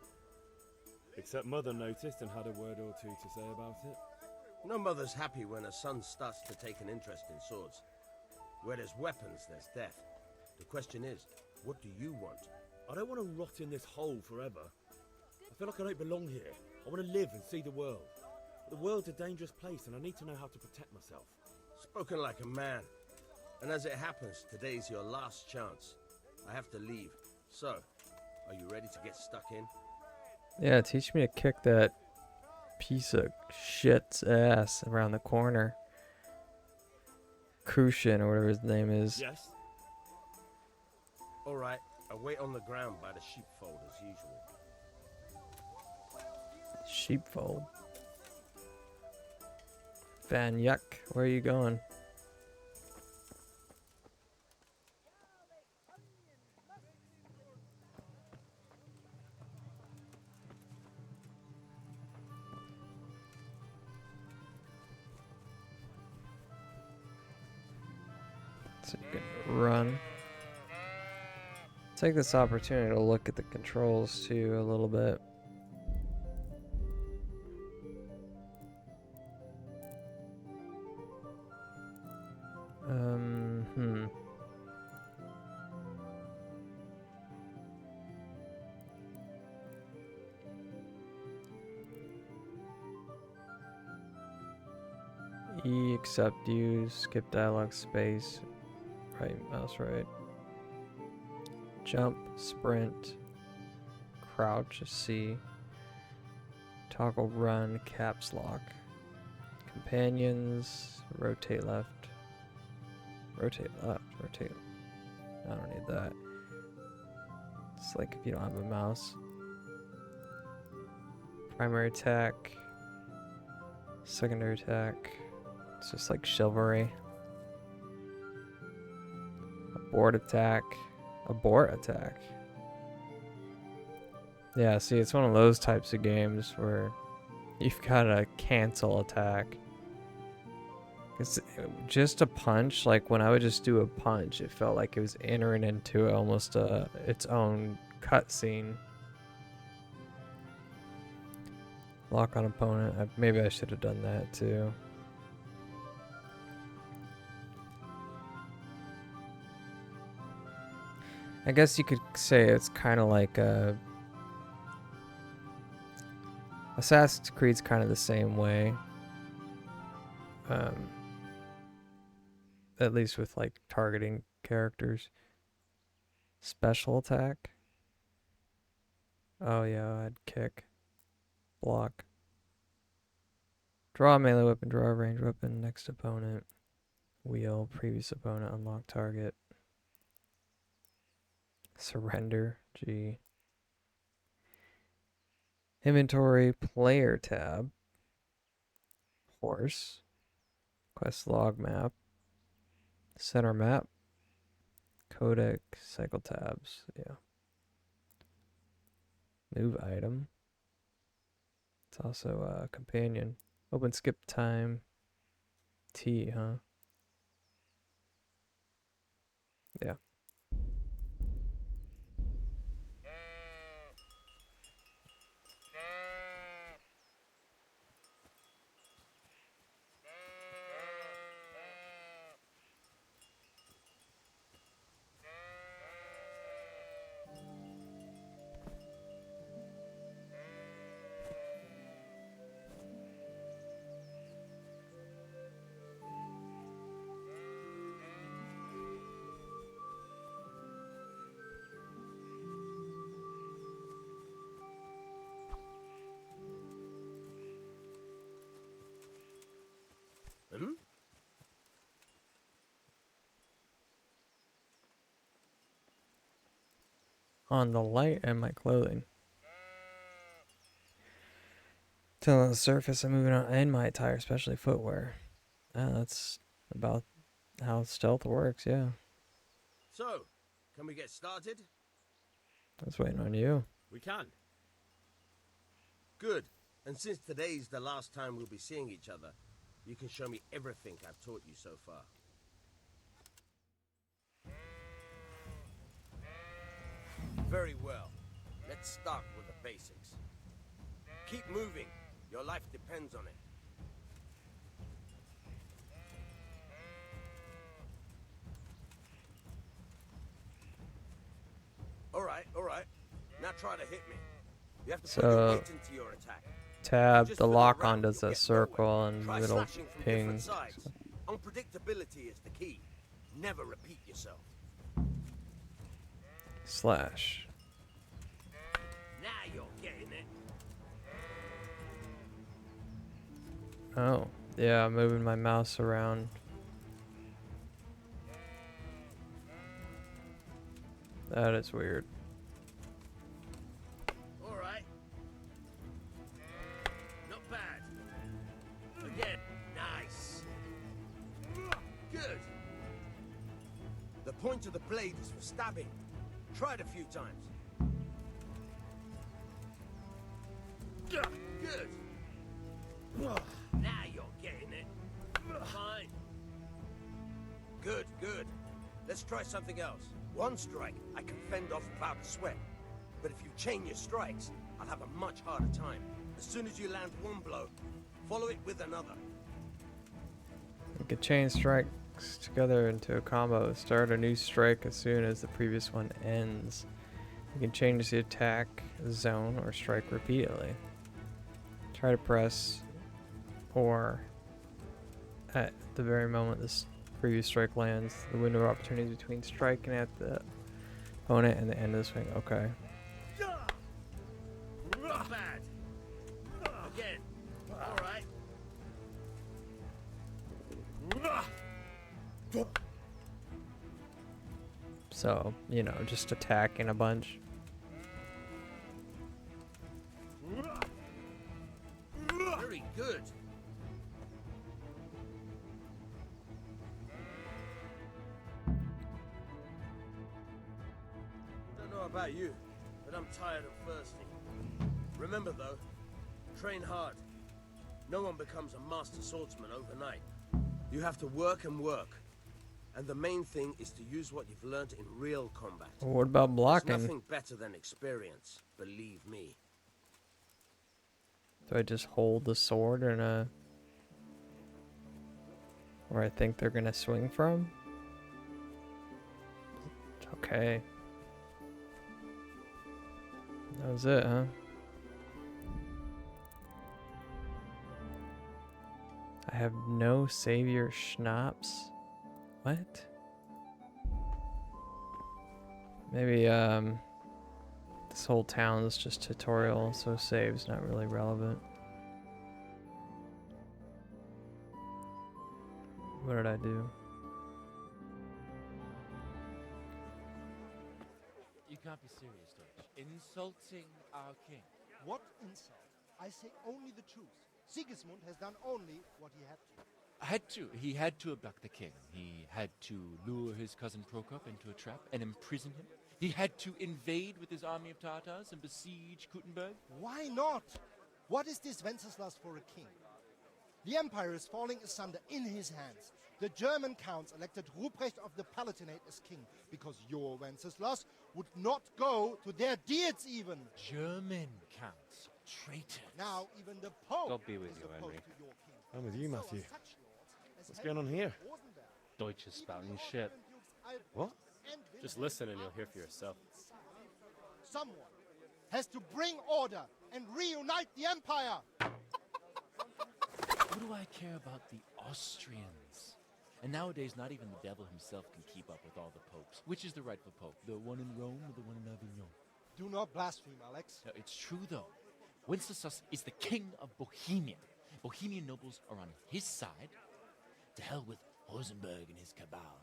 Except Mother noticed and had a word or two to say about it. No mother's happy when a son starts to take an interest in swords. Where there's weapons, there's death. The question is, what do you want? I don't want to rot in this hole forever. I feel like I don't belong here. I want to live and see the world. The world's a dangerous place and I need to know how to protect myself. Spoken like a man. And as it happens, today's your last chance. I have to leave. So, are you ready to get stuck in? Yeah, teach me to kick that piece of shit's ass around the corner. Crucian, or whatever his name is. Yes? All right, I'll wait on the ground by the sheepfold as usual. Sheepfold. Van Yuck, where are you going? So you can run. Take this opportunity to look at the controls too a little bit. Hmm. E, accept, use, skip dialogue, space, right mouse right. Jump, sprint, crouch, C. Toggle run, caps lock. Companions, rotate left. Rotate left, rotate. I don't need that. It's like if you don't have a mouse. Primary attack. Secondary attack. It's just like chivalry. Abort attack. Abort attack. Yeah, see, it's one of those types of games where you've got to cancel attack. It's just a punch, like when I would just do a punch, it felt like it was entering into almost its own cutscene. Lock on opponent. Maybe I should have done that too. I guess you could say it's kind of like Assassin's Creed's kind of the same way. At least with like targeting characters. Special attack. Oh yeah, I'd kick. Block. Draw a melee weapon, draw a ranged weapon, next opponent. Wheel, previous opponent, unlock target. Surrender, G. Inventory, player tab. Horse. Quest log map. Center map. Codec, cycle tabs, yeah. Move item. It's also a companion. Open skip time. T, huh? Yeah. Hmm? On the light and my clothing. Till on the surface, I'm moving on, and my attire, especially footwear. That's about how stealth works, yeah. So, can we get started? I was waiting on you. We can. Good. And since today's the last time we'll be seeing each other, you can show me everything I've taught you so far. Very well. Let's start with the basics. Keep moving. Your life depends on it. All right. Now try to hit me. You have to put your weight into your attack. Tab, Just the fiddle lock around, on does you'll a get circle nowhere. and Try little slashing from ping. different sides. Unpredictability is the key. Never repeat yourself. Slash. Now you're getting it. Oh, yeah, I'm moving my mouse around. That is weird. All right. Not bad. Again. Nice. Good. The point of the blade is for stabbing. Try it a few times. Good. Now you're getting it. Fine. Good. Let's try something else. One strike, I can fend off without a sweat. But if you chain your strikes, I'll have a much harder time. As soon as you land one blow, follow it with another. You can chain strikes together into a combo. Start a new strike as soon as the previous one ends. You can change the attack zone or strike repeatedly. Try to press or at the very moment this previous strike lands, the window of opportunity between striking at the opponent and the end of the swing. Okay. Not bad. Again. All right. So, you know, just attacking a bunch. Very good. Don't know about you, but I'm tired and thirsty. Remember though, train hard. No one becomes a master swordsman overnight. You have to work and work. And the main thing is to use what you've learned in real combat. What about blocking? There's nothing better than experience, believe me. Do I just hold the sword in a where I think they're gonna swing from? Okay. That was it, huh? I have no savior schnapps. What? Maybe this whole town is just tutorial, so save's not really relevant. What did I do? You can't be serious, Deutsch. Insulting our king. What insult? I say only the truth. Sigismund has done only what he had to. He had to abduct the king. He had to lure his cousin Prokop into a trap and imprison him. He had to invade with his army of Tatars and besiege Kuttenberg. Why not? What is this Wenceslas for a king? The empire is falling asunder in his hands. The German counts elected Ruprecht of the Palatinate as king because your Wenceslas would not go to their deeds even. German counts. Traitors. Now even the Pope God be with is you, opposed Henry. to your king. I'm with you, So are Matthew. such lords as What's Henry going on here? of Rosenberg. Deutsch is spouting shit. What? Just listen and you'll hear for yourself. Someone has to bring order and reunite the empire. What do I care about the Austrians? And nowadays, not even the devil himself can keep up with all the popes. Which is the rightful pope? The one in Rome or the one in Avignon? Do not blaspheme, Alex. No, it's true, though. Wenceslas is the king of Bohemia. Bohemian nobles are on his side, To hell with Rosenberg and his cabal.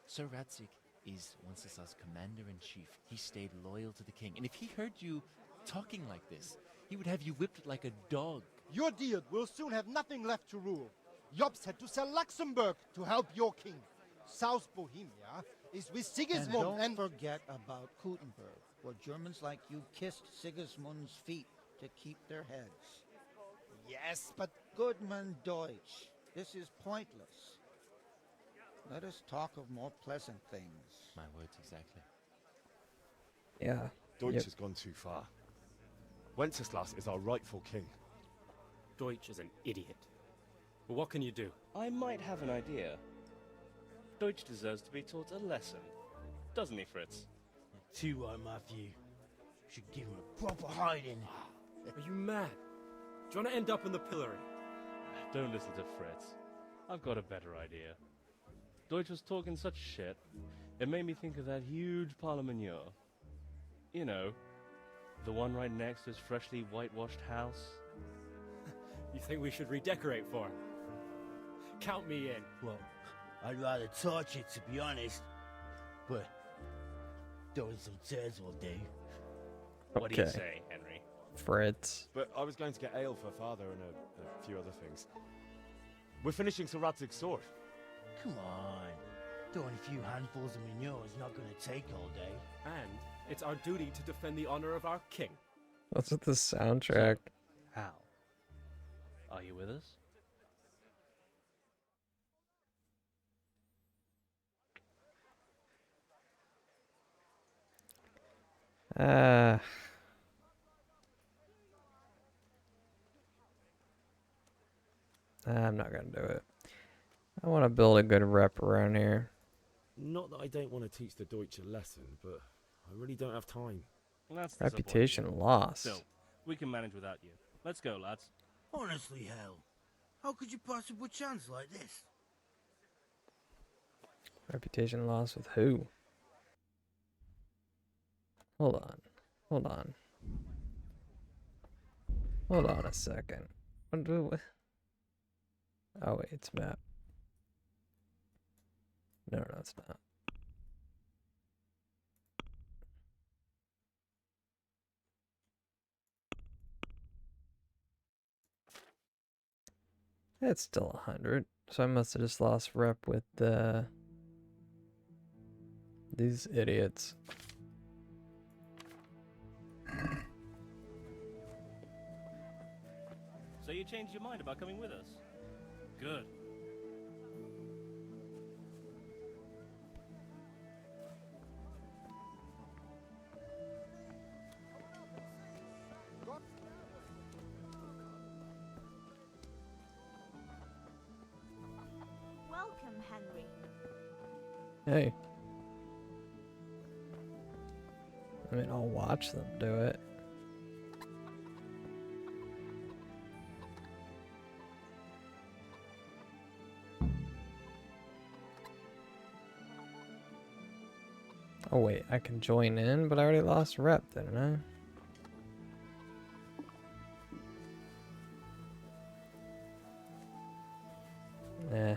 Sir Radzik is Wenceslas' commander-in-chief. He stayed loyal to the king, and if he heard you talking like this, he would have you whipped like a dog. Your dear will soon have nothing left to rule. Jobst had to sell Luxembourg to help your king. South Bohemia is with Sigismund And don't forget about Kuttenberg, where Germans like you kissed Sigismund's feet to keep their heads. Yes, but... Goodman Deutsch, this is pointless. Let us talk of more pleasant things. My words exactly. Yeah. Deutsch has gone too far. Wenceslas is our rightful king. Deutsch is an idiot. But what can you do? I might have an idea. Deutsch deserves to be taught a lesson. Doesn't he, Fritz? Too right, Matthew. Should give him a proper hiding. Are you mad? Do you want to end up in the pillory? Don't listen to Fritz. I've got a better idea. Deutsch was talking such shit, it made me think of that huge parliament. You know, the one right next to his freshly whitewashed house. You think we should redecorate for him? Count me in. Well, I'd rather torch it, to be honest. But throwing some tears will do. What do you say, Henry? Fritz. But I was going to get ale for father and a few other things. We're finishing Sir Radzig's sword. Come on. Throwing a few handfuls of manure is not going to take all day. And it's our duty to defend the honor of our king. What's with the soundtrack? How? Are you with us? I'm not gonna do it. I want to build a good rep around here. Not that I don't want to teach the Deutsch a lesson, but I really don't have time. Well, that's Reputation loss. Still, we can manage without you. Let's go, lads. Honestly, hell. How could you possibly chance like this? Reputation loss with who? Hold on. Hold on. Hold on a second. Oh wait, it's map. No, it's not. It's still 100, so I must have just lost rep with these idiots. So you changed your mind about coming with us? Good. Welcome, Henry. Hey. I mean, I'll watch them do it. Oh wait, I can join in, but I already lost rep, didn't I? Nah.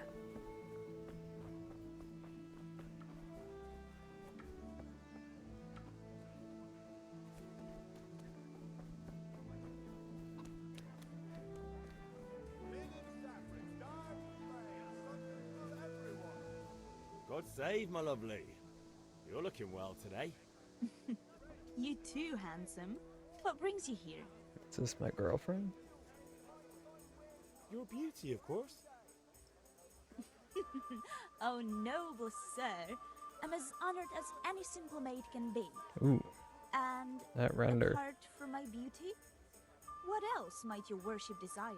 God save, my lovely. You're looking well today. You too, handsome. What brings you here? Is this my girlfriend? Your beauty, of course. Oh, noble sir. I'm as honored as any simple maid can be. Ooh. And That render. apart from my beauty, what else might your worship desire?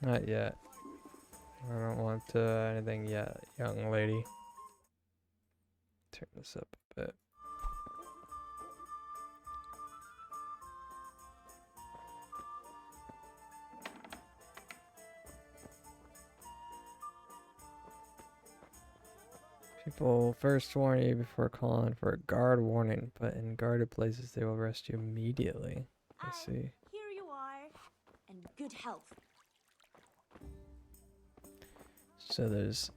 Not yet. I don't want anything yet, young lady. Turn this up a bit. people first warn you before calling for a guard warning, but in guarded places they will arrest you immediately. I see. Here you are, and good health. So there's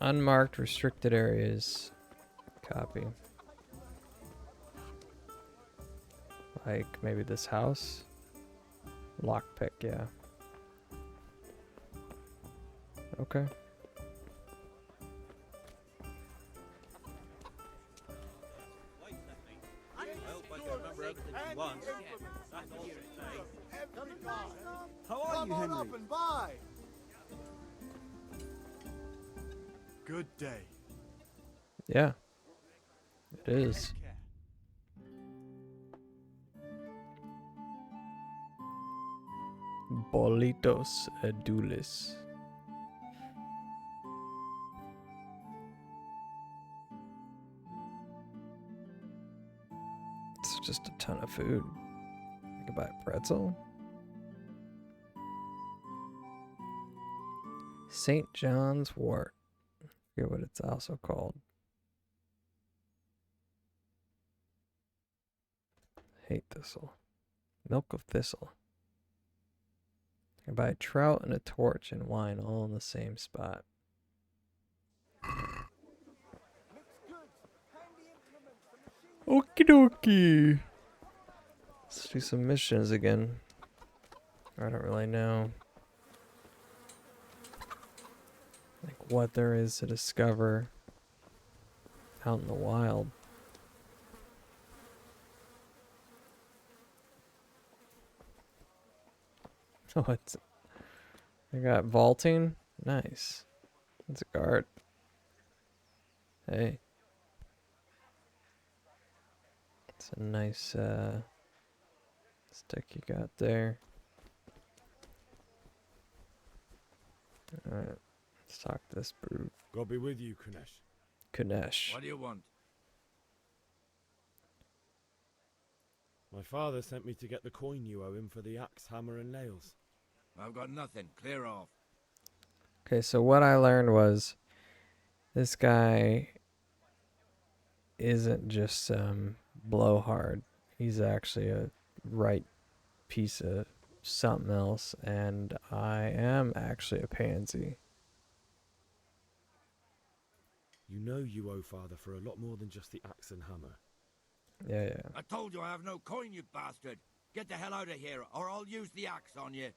unmarked restricted areas. Copy. Like maybe this house? Lockpick, yeah. Okay. How are you, Henry? Up and buy. Good day. Yeah. It is. Bolitos adulis. It's just a ton of food. I could buy a pretzel. St. John's wort. I forget what it's also called. Hate thistle. Milk of thistle. I can buy a trout and a torch and wine all in the same spot. Okie dokie. Let's do some missions again. I don't really know like what there is to discover out in the wild. Oh, it's I got vaulting. Nice. That's a guard. Hey. It's a nice stick you got there. Alright. Let's talk to this brute. God be with you, Kunesh. Kunesh. What do you want? My father sent me to get the coin you owe him for the axe, hammer, and nails. I've got nothing. Clear off. Okay, so what I learned was this guy isn't just some blowhard. He's actually a right piece of something else, and I am actually a pansy. You know you owe father for a lot more than just the axe and hammer. Yeah, yeah. I told you I have no coin, you bastard. Get the hell out of here, or I'll use the axe on you.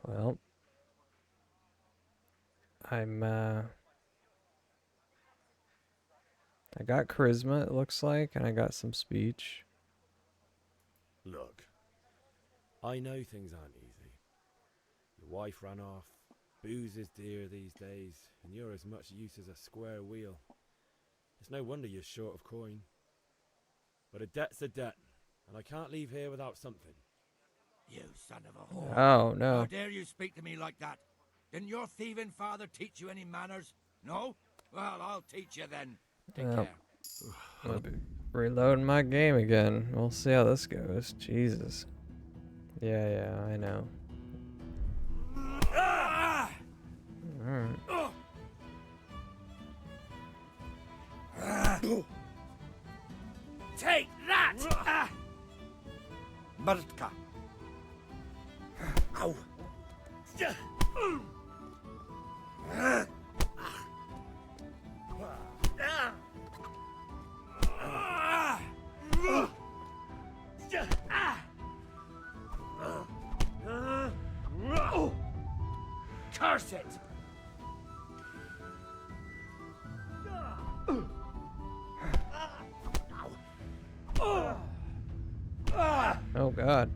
Well, I got charisma, it looks like, and I got some speech. Look, I know things aren't easy. Your wife ran off, booze is dear these days, and you're as much use as a square wheel. It's no wonder you're short of coin. But a debt's a debt, and I can't leave here without something. You son of a whore. Oh, no. How dare you speak to me like that? Didn't your thieving father teach you any manners? No? Well, I'll teach you then. Take care. I'll be reloading my game again. We'll see how this goes. Jesus. Yeah, I know. Alright. Take that! Bartka. Ow. Curse it! Oh, God.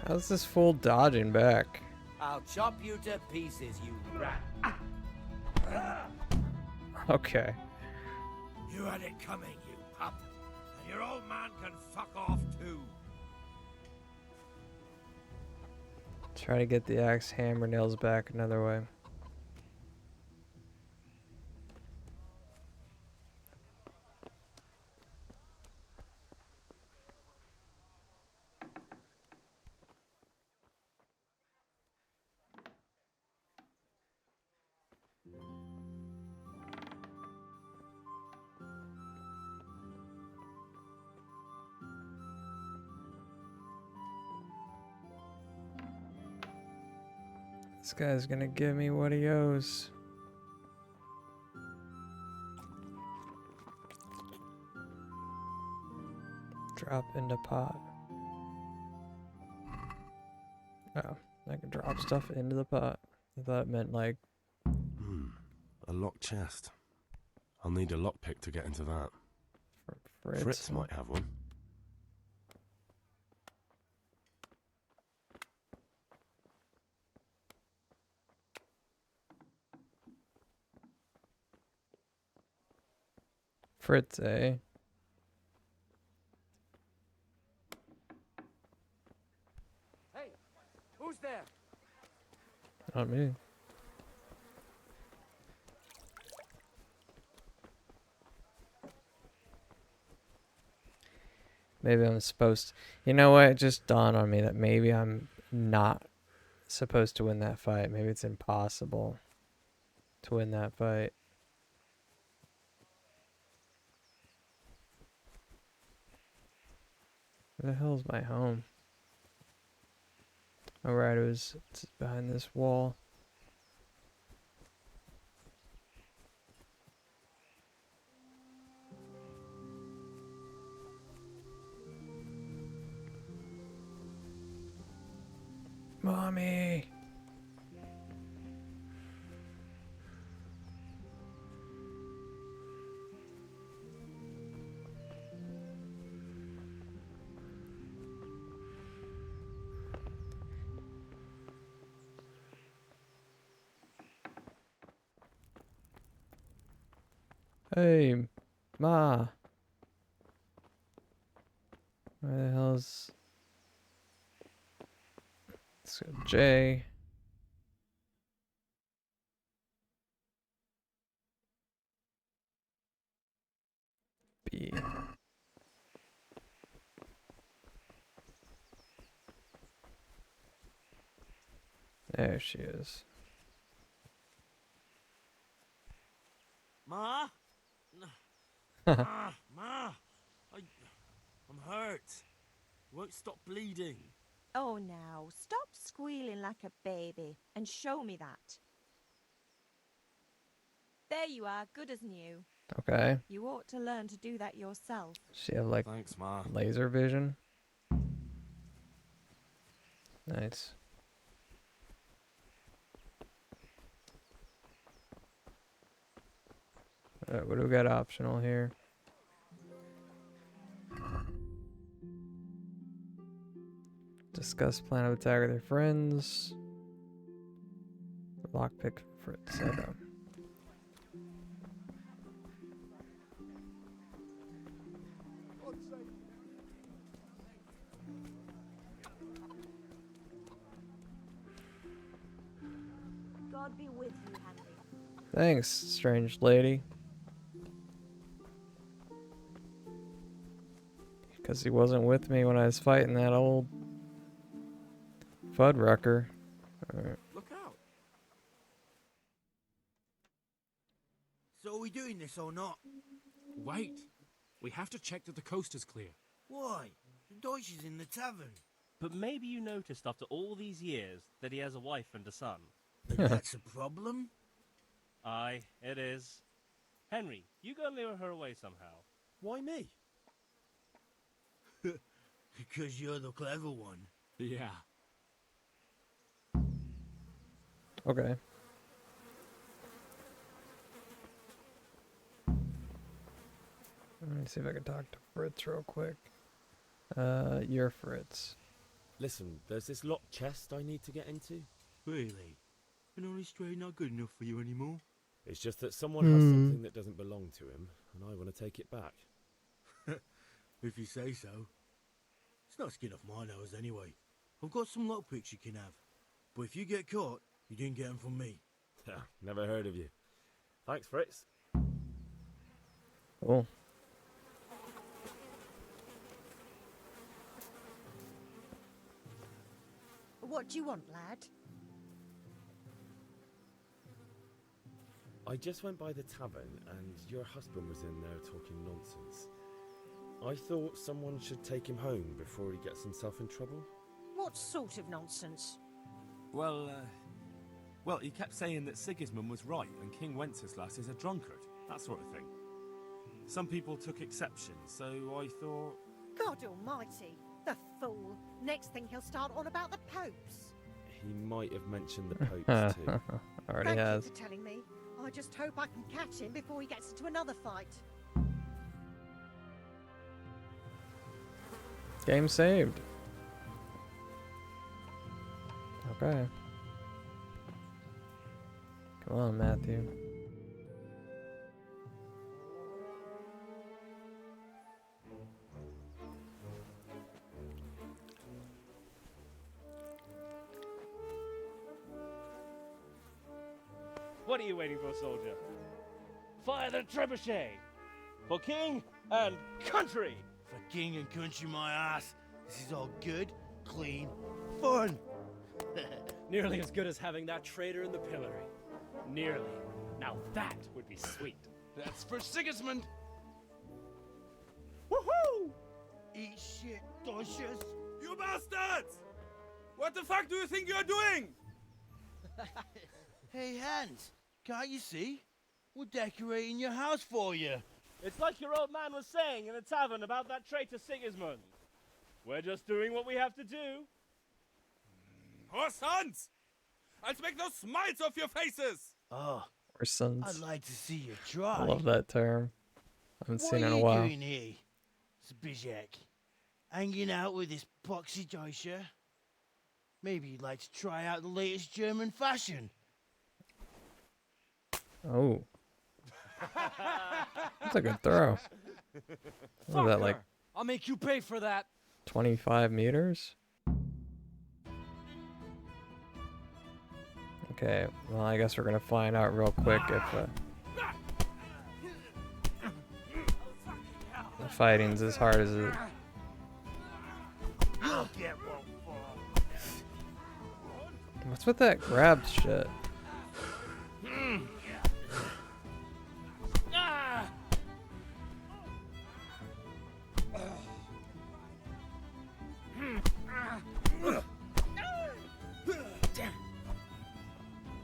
How's this fool dodging back? I'll chop you to pieces, you rat. Okay. You had it coming, you pup. And your old man can fuck off too. Try to get the axe hammer nails back another way. This guy's gonna give me what he owes. Drop into pot. Oh, I can drop stuff into the pot. I thought it meant like... A locked chest. I'll need a lockpick to get into that. Fritz might have one. Fritz, eh? Hey, who's there? Not me. Maybe I'm supposed to... You know what? It just dawned on me that maybe I'm not supposed to win that fight. Maybe it's impossible to win that fight. Where the hell is my home? Oh, right, it's behind this wall. Mommy! Hey, Ma! Where the hell's... Let's go J. B. There she is. Ma? Ma! I'm hurt. Won't stop bleeding. Oh, now, stop squealing like a baby and show me that. There you are, good as new. Okay. You ought to learn to do that yourself. She have like Thanks, Ma. laser vision. Nice. Alright, what do we got optional here? Discuss plan of attack with your friends. Lockpick Fritz. Okay. God be with you, Henry. Thanks, strange lady. Because he wasn't with me when I was fighting that old Fuddrucker. Alright. Look out. So are we doing this or not? Wait. We have to check that the coast is clear. Why? The Deutsch is in the tavern. But maybe you noticed after all these years that he has a wife and a son. That's a problem? Aye, it is. Henry, you go lure her away somehow. Why me? Because you're the clever one. Yeah. Okay. Let me see if I can talk to Fritz real quick. You're Fritz. Listen, there's this locked chest I need to get into. Really? An honest trade not good enough for you anymore? It's just that someone has something that doesn't belong to him, and I want to take it back. If you say so. It's not skin off my nose anyway. I've got some lockpicks you can have. But if you get caught, you didn't get them from me. Never heard of you. Thanks, Fritz. Cool. What do you want, lad? I just went by the tavern, and your husband was in there talking nonsense. I thought someone should take him home before he gets himself in trouble. What sort of nonsense? Well, Well, he kept saying that Sigismund was right and King Wenceslas is a drunkard, that sort of thing. Some people took exception, so I thought... God almighty, the fool. Next thing he'll start on about the popes. He might have mentioned the popes too. Already Thank has. you for telling me. I just hope I can catch him before he gets into another fight. Game saved. Okay. Come on, Matthew. What are you waiting for, soldier? Fire the trebuchet! For king and country! For king and country, my ass. This is all good, clean, fun. Nearly as good as having that traitor in the pillory. Nearly. Now that would be sweet. That's for Sigismund. Woohoo! Eat shit, doshes. You bastards! What the fuck do you think you're doing? Hey, Hans, can't you see? We're decorating your house for you. It's like your old man was saying in the tavern about that traitor Sigismund. We're just doing what we have to do. Horse sons! I'll make those smiles off your faces! Oh, Or sons. I'd like to see you try. I love that term. I haven't What seen it are in a you while. doing here, Zbigniew? Hanging out with this poxy Deutscher? Maybe you'd like to try out the latest German fashion. Oh. That's a good throw. What is that, like I'll make you pay for that. 25 meters? Okay, well, I guess we're gonna find out real quick if the fighting's as hard as it. You'll get one for. What's with that grab shit?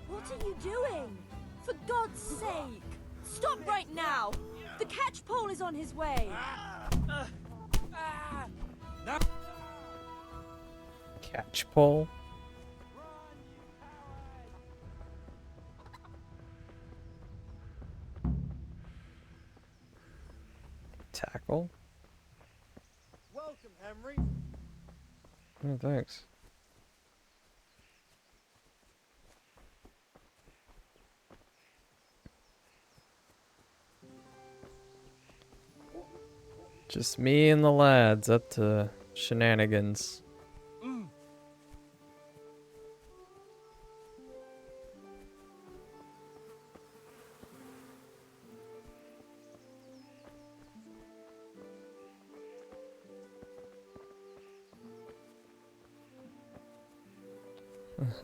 What are you doing? For God's sake! Stop right now! The catch pole is on his way! Catch pole? Tackle? Welcome, Henry. Oh, thanks. Just me and the lads up to shenanigans.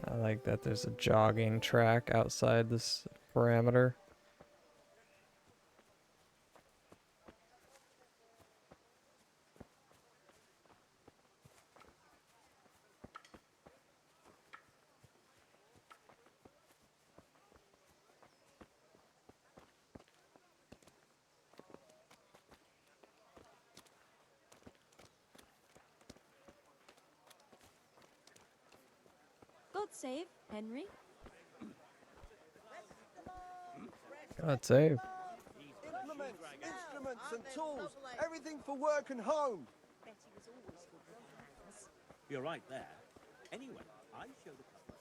I like that there's a jogging track outside this parameter. God save, Henry. God save. Implements, instruments and tools, everything for work and home. You're right there. Anyway, I show the colour.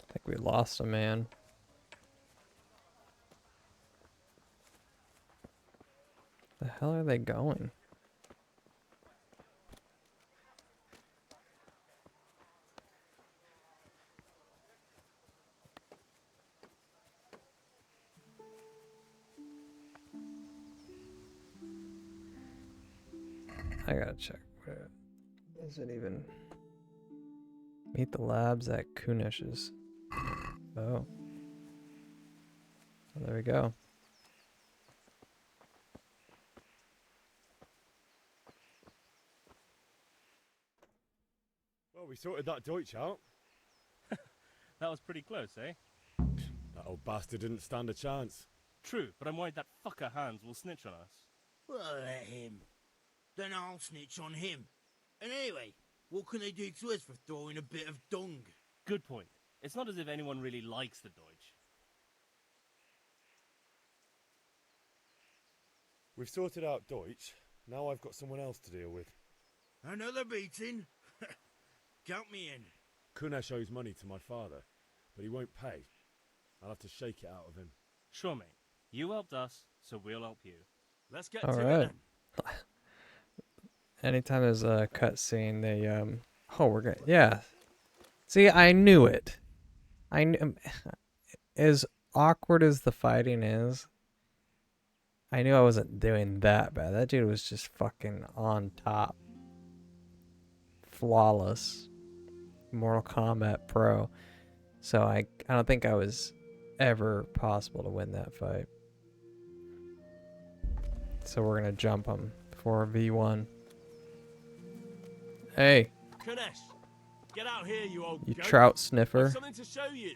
I think we lost a man. The hell are they going? I gotta check. Where is it even? Meet the labs at Kunish's. Oh. Well, there we go. Well, we sorted that Deutsch out. That was pretty close, eh? That old bastard didn't stand a chance. True, but I'm worried that fucker Hans will snitch on us. Well, let him. Then I'll snitch on him. And anyway, what can they do to us for throwing a bit of dung? Good point. It's not as if anyone really likes the Deutsch. We've sorted out Deutsch. Now I've got someone else to deal with. Another beating? Count me in. Kunesh owes money to my father, but he won't pay. I'll have to shake it out of him. Sure, mate. You helped us, so we'll help you. Let's get All to right. it then. Anytime there's a cutscene, they oh, we're good. Yeah. See, I knew it. I knew. As awkward as the fighting is, I knew I wasn't doing that bad. That dude was just fucking on top. Flawless. Mortal Kombat Pro. So I don't think I was ever possible to win that fight. So we're gonna jump him for V1. Hey, Kunesh, get out here, you old you goat. trout sniffer. I've something to show you.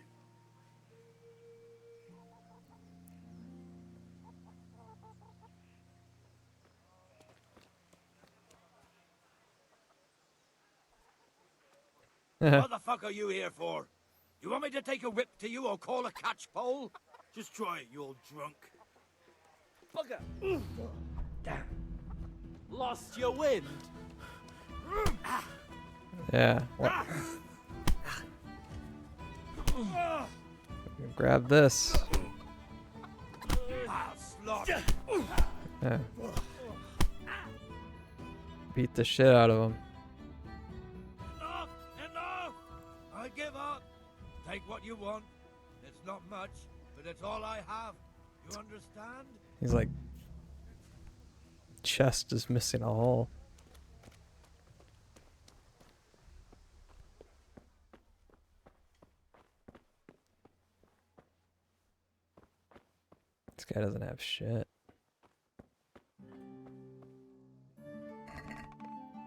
What the fuck are you here for? You want me to take a whip to you or call a catchpole? Just try it, you old drunk. Bugger! Damn. Lost your wind. Yeah. What? Grab this. I'll slaughter. Yeah. Beat the shit out of him. Enough! Enough! I give up. Take what you want. It's not much, but it's all I have. You understand? He's like, chest is missing a hole. This guy doesn't have shit.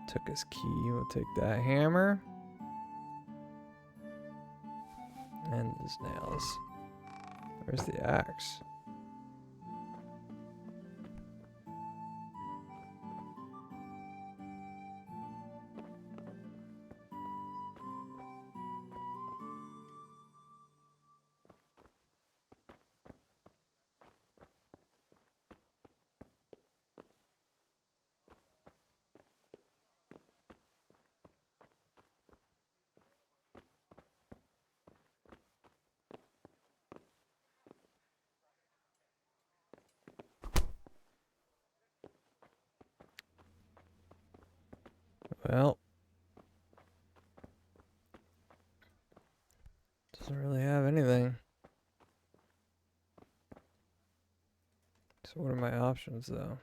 Took his key. We'll take that hammer. And his nails. Where's the axe? Well, doesn't really have anything. So what are my options though?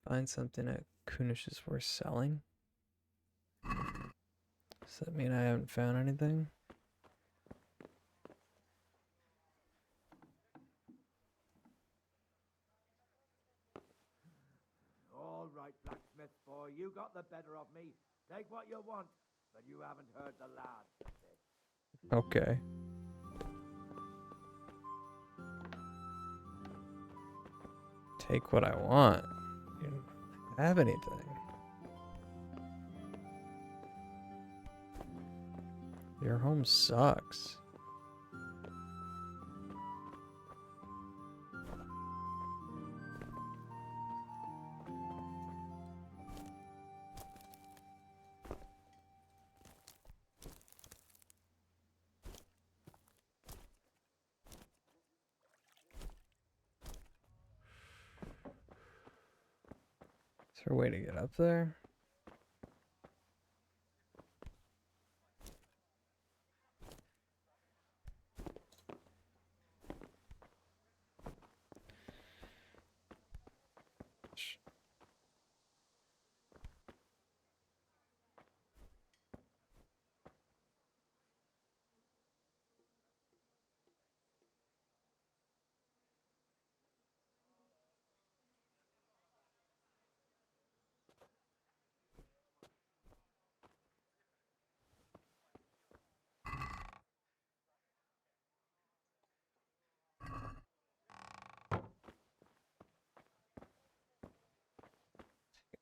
Find something at Kunish is worth selling? Does that mean I haven't found anything? All right, blacksmith boy, you got the better of me. Take what you want, but you haven't heard the last bit. Okay. Take what I want. You don't have anything. Your home sucks. Is there a way to get up there?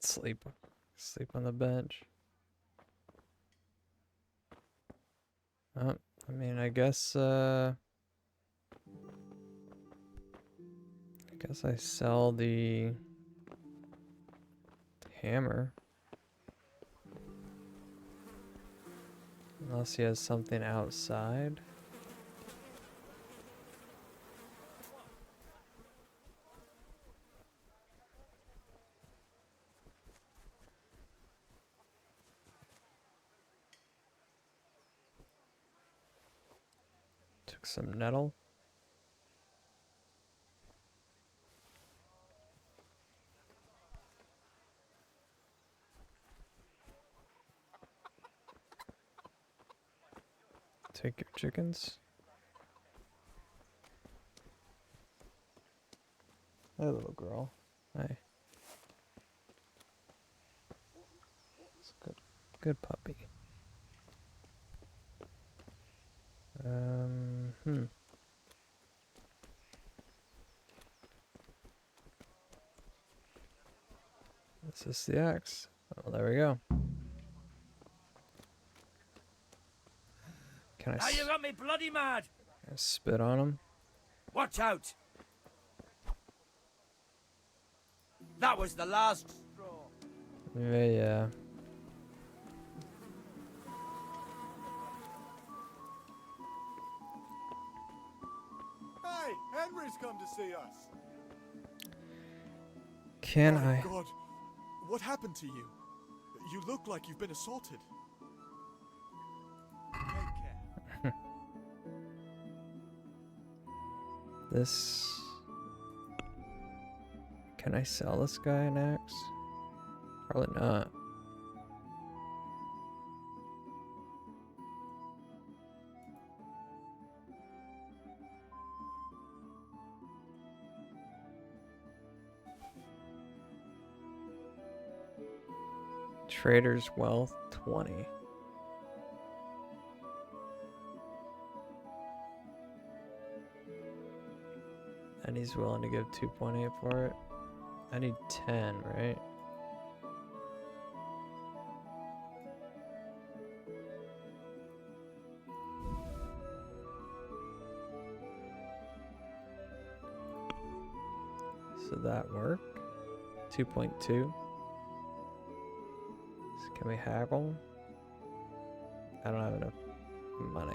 Sleep on the bench. Oh, I mean, I guess I sell the hammer. Unless he has something outside. Took some nettle. Take your chickens. Hey, little girl. Hey. It's a good puppy. This is the axe. Oh, there we go. Can Now you got me bloody mad! I spit on him? Watch out! That was the last straw. Yeah. Hey, Henry's come to see us. Can My I? God, what happened to you? You look like you've been assaulted. Take care. This... Can I sell this guy an axe? Probably not. Trader's wealth 20. And he's willing to give 2.8 for it. I need 10, right? So that work? 2.2. So can we haggle? I don't have enough money.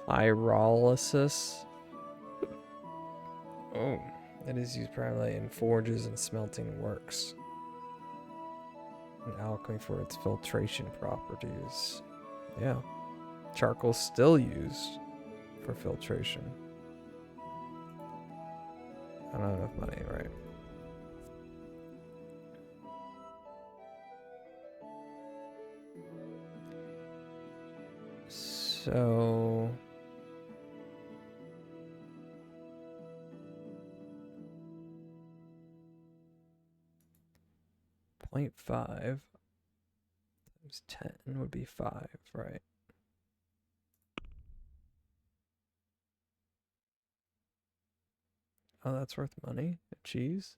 Pyrolysis. Oh, it is used primarily in forges and smelting works. And alchemy for its filtration properties. Yeah. Charcoal's still used for filtration. I don't have enough money, right? So... 0.5 times 10 would be 5, right? Oh, that's worth money? A cheese?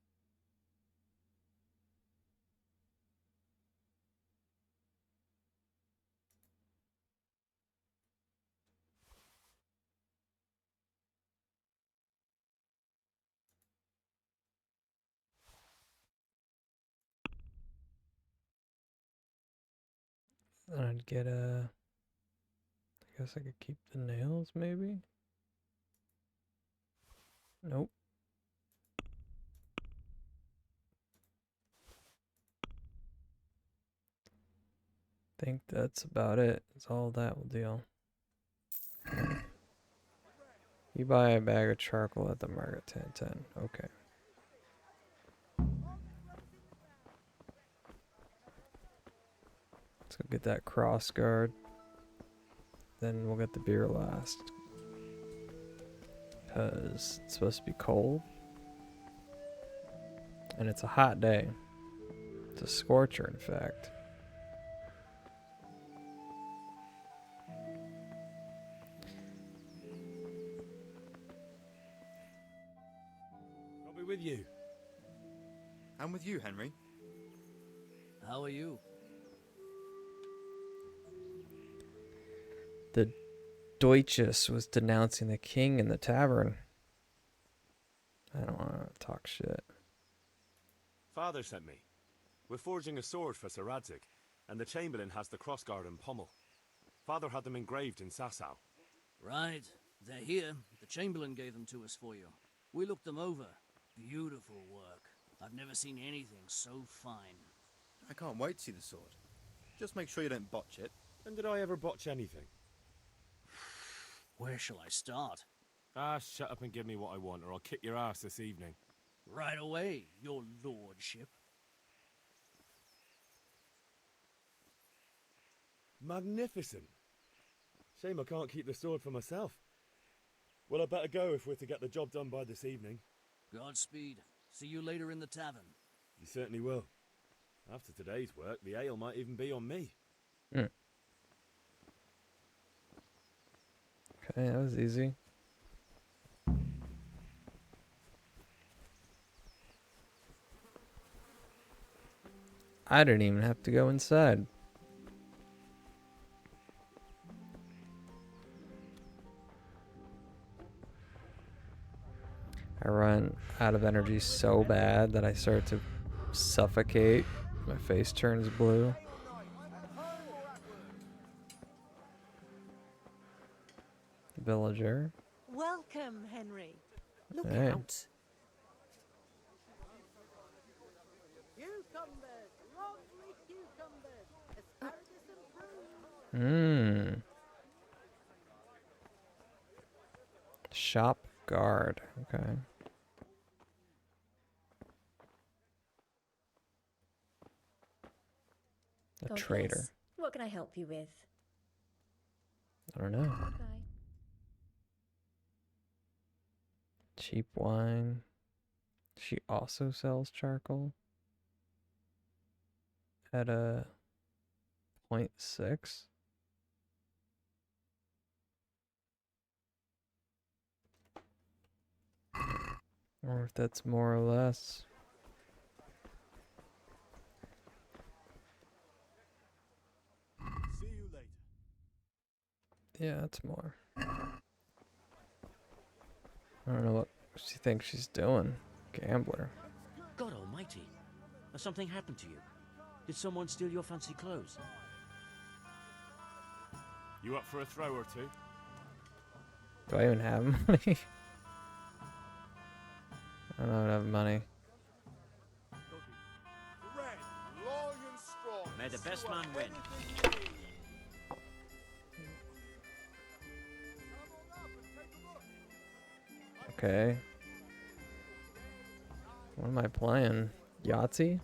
Then I'd get a... I guess I could keep the nails, maybe? Nope. Think that's about it. That's all that will deal. You buy a bag of charcoal at the market, 10. Okay. Let's go get that cross guard. Then we'll get the beer last. Because it's supposed to be cold. And it's a hot day. It's a scorcher, in fact. you? And with you, Henry. How are you? The Deutsches was denouncing the king in the tavern. I don't want to talk shit. Father sent me. We're forging a sword for Sir Radzig, and the Chamberlain has the crossguard and pommel. Father had them engraved in Sasau. Right. They're here. The Chamberlain gave them to us for you. We looked them over. Beautiful work. I've never seen anything so fine. I can't wait to see the sword. Just make sure you don't botch it. When did I ever botch anything? Where shall I start? Ah, shut up and give me what I want, or I'll kick your ass this evening. Right away, your lordship. Magnificent. Shame I can't keep the sword for myself. Well, I better go if we're to get the job done by this evening. Godspeed. See you later in the tavern. You certainly will. After today's work, the ale might even be on me. Okay, that was easy. I didn't even have to go inside. I run out of energy so bad that I start to suffocate. My face turns blue. Villager. Welcome, Henry. Look Hey. out. Cucumbers, lovely cucumbers, asparagus and prunes. Shop guard. Okay. A Oh, trader. yes. What can I help you with? I don't know. Okay. Cheap wine. She also sells charcoal at a 0.6. Or if that's more or less. See you later. Yeah, that's more. I don't know what she thinks she's doing. Gambler. God almighty. Has something happened to you? Did someone steal your fancy clothes? You up for a throw or two? Do I even have money? I don't have money. Red, long and strong. May the best man win. Okay. What am I playing? Yahtzee?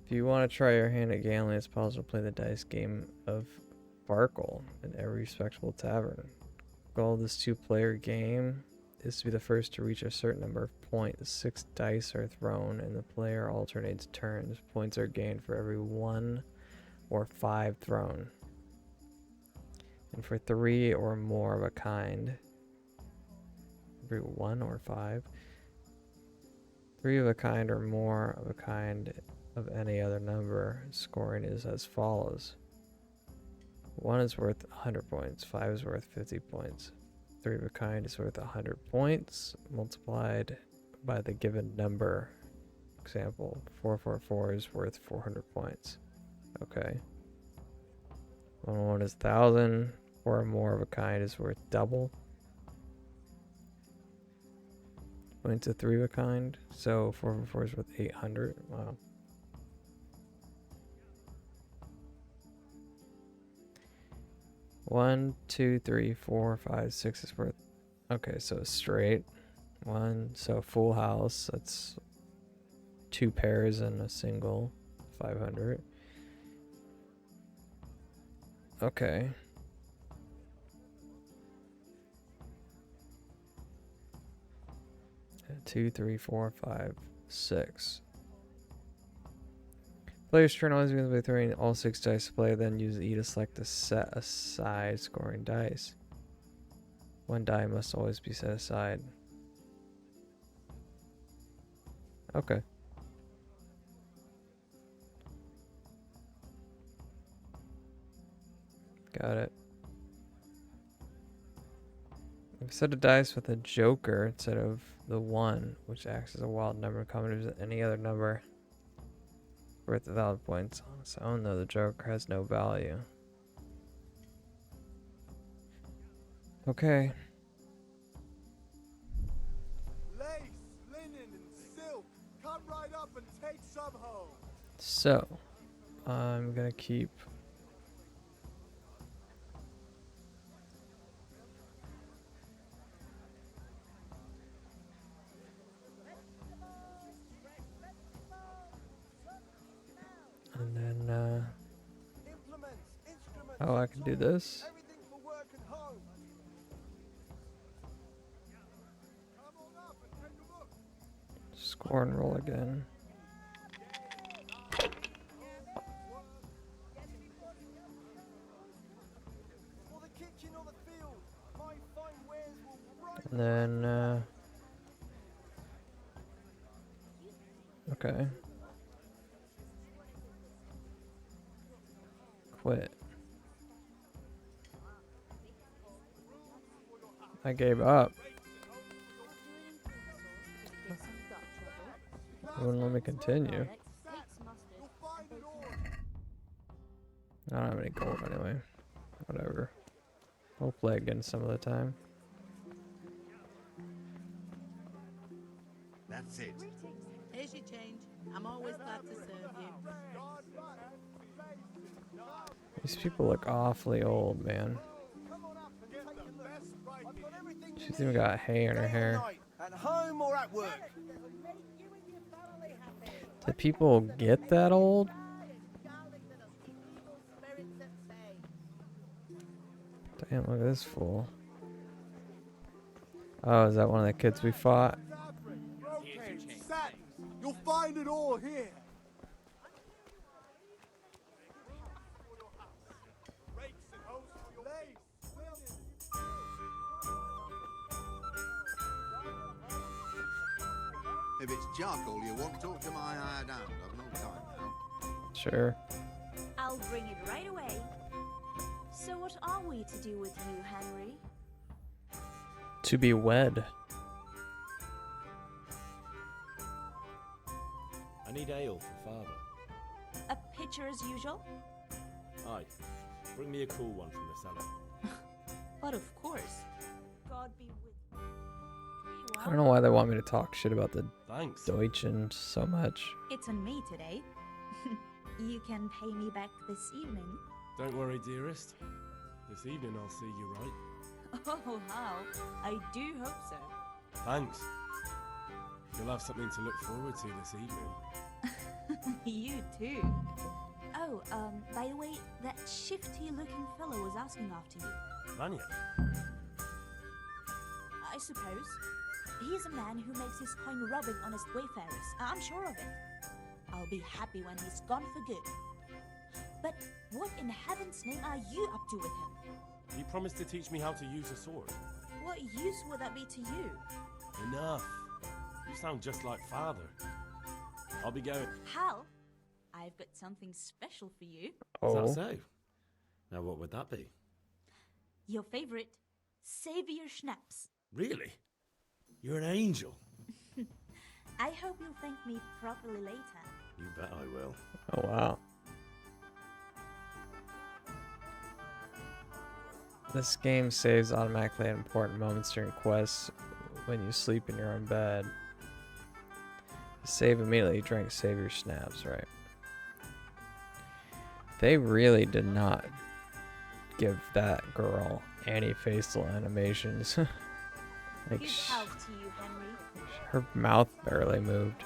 If you want to try your hand at gambling, it's possible to play the dice game of Farkle in every respectable tavern. The goal of this two-player game is to be the first to reach a certain number of points. 6 dice are thrown, and the player alternates turns. Points are gained for every 1 or 5 thrown. And for 3 or more of a kind, every 1 or 5, 3 of a kind or more of a kind of any other number. Scoring is as follows. 1 is worth 100 points, 5 is worth 50 points, 3 of a kind is worth 100 points multiplied by the given number. Example, 444 is worth 400 points. Okay. 1 is 1,000, 4 or more of a kind is worth double. Points of 3 of a kind, so 444 is worth 800. Wow. One, 2, 3, 4, 5, 6 is worth. Okay, so straight. 1, so full house. That's 2 pairs and a single. 500. Okay. Two, 3, 4, 5, 6. Player's turn always begins by throwing all 6 dice to play, then use E to select a set aside scoring dice. One die must always be set aside. Okay. Got it. I've set a dice with a joker instead of the 1, which acts as a wild number combined with any other number worth the valid points on its own, though the joker has no value. Okay. Lace, linen, and silk. Come right up and take some home. So, I'm gonna keep and then oh, I can do this. Everything for work and home. Score and roll again. For the kitchen or the field, my fine wares will brighten. And then okay. Quit. I gave up. It wouldn't let me continue. I don't have any gold anyway. Whatever. We'll play again some of the time. That's it. Here's your change. I'm always glad to serve you. These people look awfully old, man. She's even got hay in her hair. At home or at work? Do people get that old? Damn, look at this fool. Oh, is that one of the kids we fought? Brocade, satin. You'll find it all here. If it's charcoal you want, talk to my hired hand. I've no time now. Sure. I'll bring it right away. So what are we to do with you, Henry? To be wed. I need ale for father. A pitcher as usual? Aye. Bring me a cool one from the cellar. But of course. God be with you. I don't know why they want me to talk shit about the Thanks. Deutschen so much. It's on me today. You can pay me back this evening. Don't worry, dearest. This evening I'll see you right. Oh, how? I do hope so. Thanks. You'll have something to look forward to this evening. You too. Oh, by the way, that shifty-looking fellow was asking after you. Vanya? I suppose. He's a man who makes his coin robbing honest wayfarers. I'm sure of it. I'll be happy when he's gone for good. But what in heaven's name are you up to with him? He promised to teach me how to use a sword. What use would that be to you? Enough. You sound just like father. I'll be going. Hal, I've got something special for you. Is that so? Now what would that be? Your favorite Savior Schnapps. Really? You're an angel. I hope you'll thank me properly later. You bet I will. Oh, wow. This game saves automatically at important moments during quests when you sleep in your own bed. Save immediately, drink Savior Snaps, right? They really did not give that girl any facial animations. Like, Good health to you, Henry. her mouth barely moved.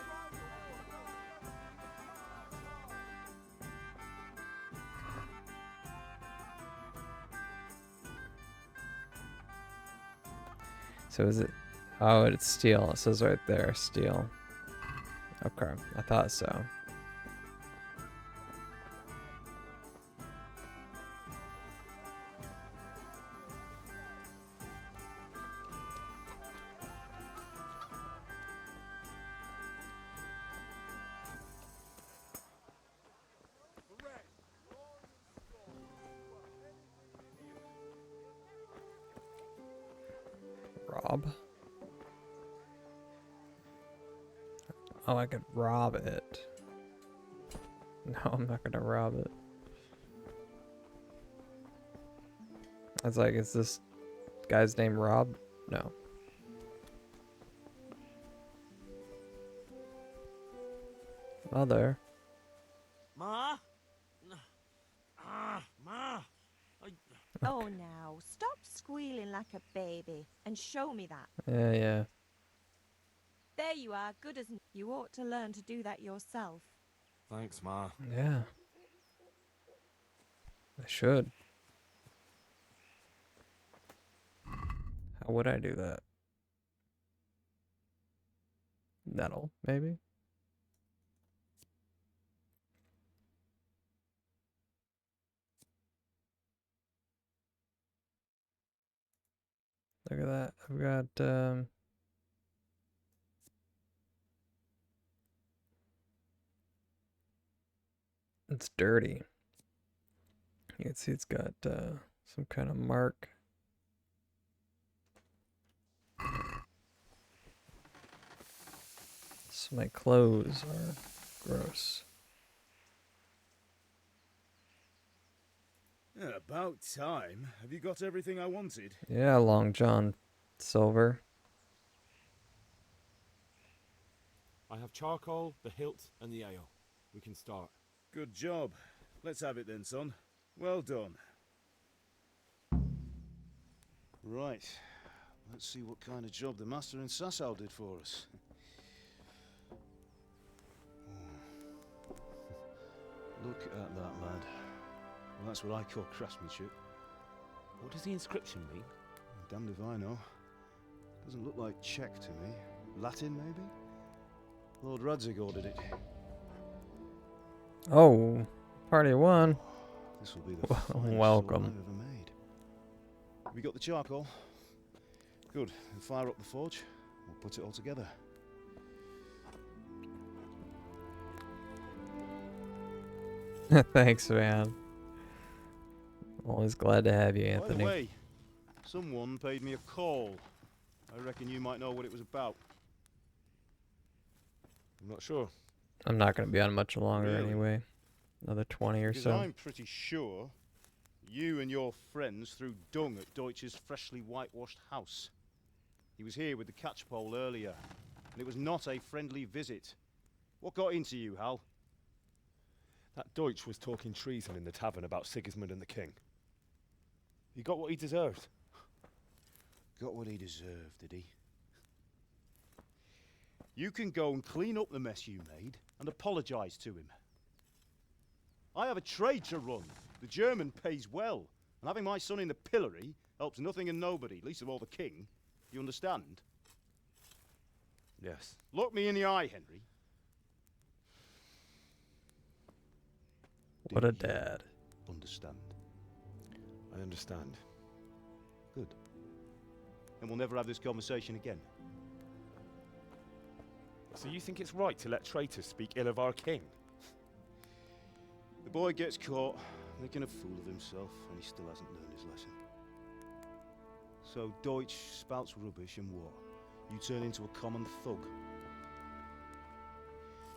So is it? Oh, it's steel. It says right there, steel. Okay, I thought so. Rob. Oh, I could rob it. No, I'm not gonna rob it. I was like, is this guy's name Rob? No. Mother. Ma? Ma! Oh, now, stop squealing like a baby and show me that. Yeah. There you are, good as new. You ought to learn to do that yourself. Thanks, Ma. Yeah. I should. How would I do that? Nettle, maybe? Look at that. I've got, it's dirty. You can see it's got, some kind of mark. So my clothes are gross. Yeah, about time. Have you got everything I wanted? Yeah, Long John Silver. I have charcoal, the hilt, and the ale. We can start. Good job. Let's have it then, son. Well done. Right. Let's see what kind of job the master in Sasau did for us. Look at that, lad. Well, that's what I call craftsmanship. What does the inscription mean? Damned if I know. Doesn't look like Czech to me. Latin, maybe? Lord Radzig ordered it. Oh, party one. This will be the finest welcome. sword I've ever made. Have you got the charcoal? Good. Then fire up the forge. We'll put it all together. Thanks, man. Always glad to have you, Anthony. By the way, someone paid me a call. I reckon you might know what it was about. I'm not sure. I'm not going to be on much longer Really? anyway. Another 20 or Because so. I'm pretty sure you and your friends threw dung at Deutsch's freshly whitewashed house. He was here with the catchpole earlier, and it was not a friendly visit. What got into you, Hal? That Deutsch was talking treason in the tavern about Sigismund and the king. He got what he deserved. Got what he deserved, did he? You can go and clean up the mess you made and apologise to him. I have a trade to run. The German pays well, and having my son in the pillory helps nothing and nobody, least of all the king. You understand? Yes. Look me in the eye, Henry. What a dad. Understand? I understand. Good. Then we'll never have this conversation again. So you think it's right to let traitors speak ill of our king? The boy gets caught, making a fool of himself, and he still hasn't learned his lesson. So Deutsch spouts rubbish, and what? You turn into a common thug.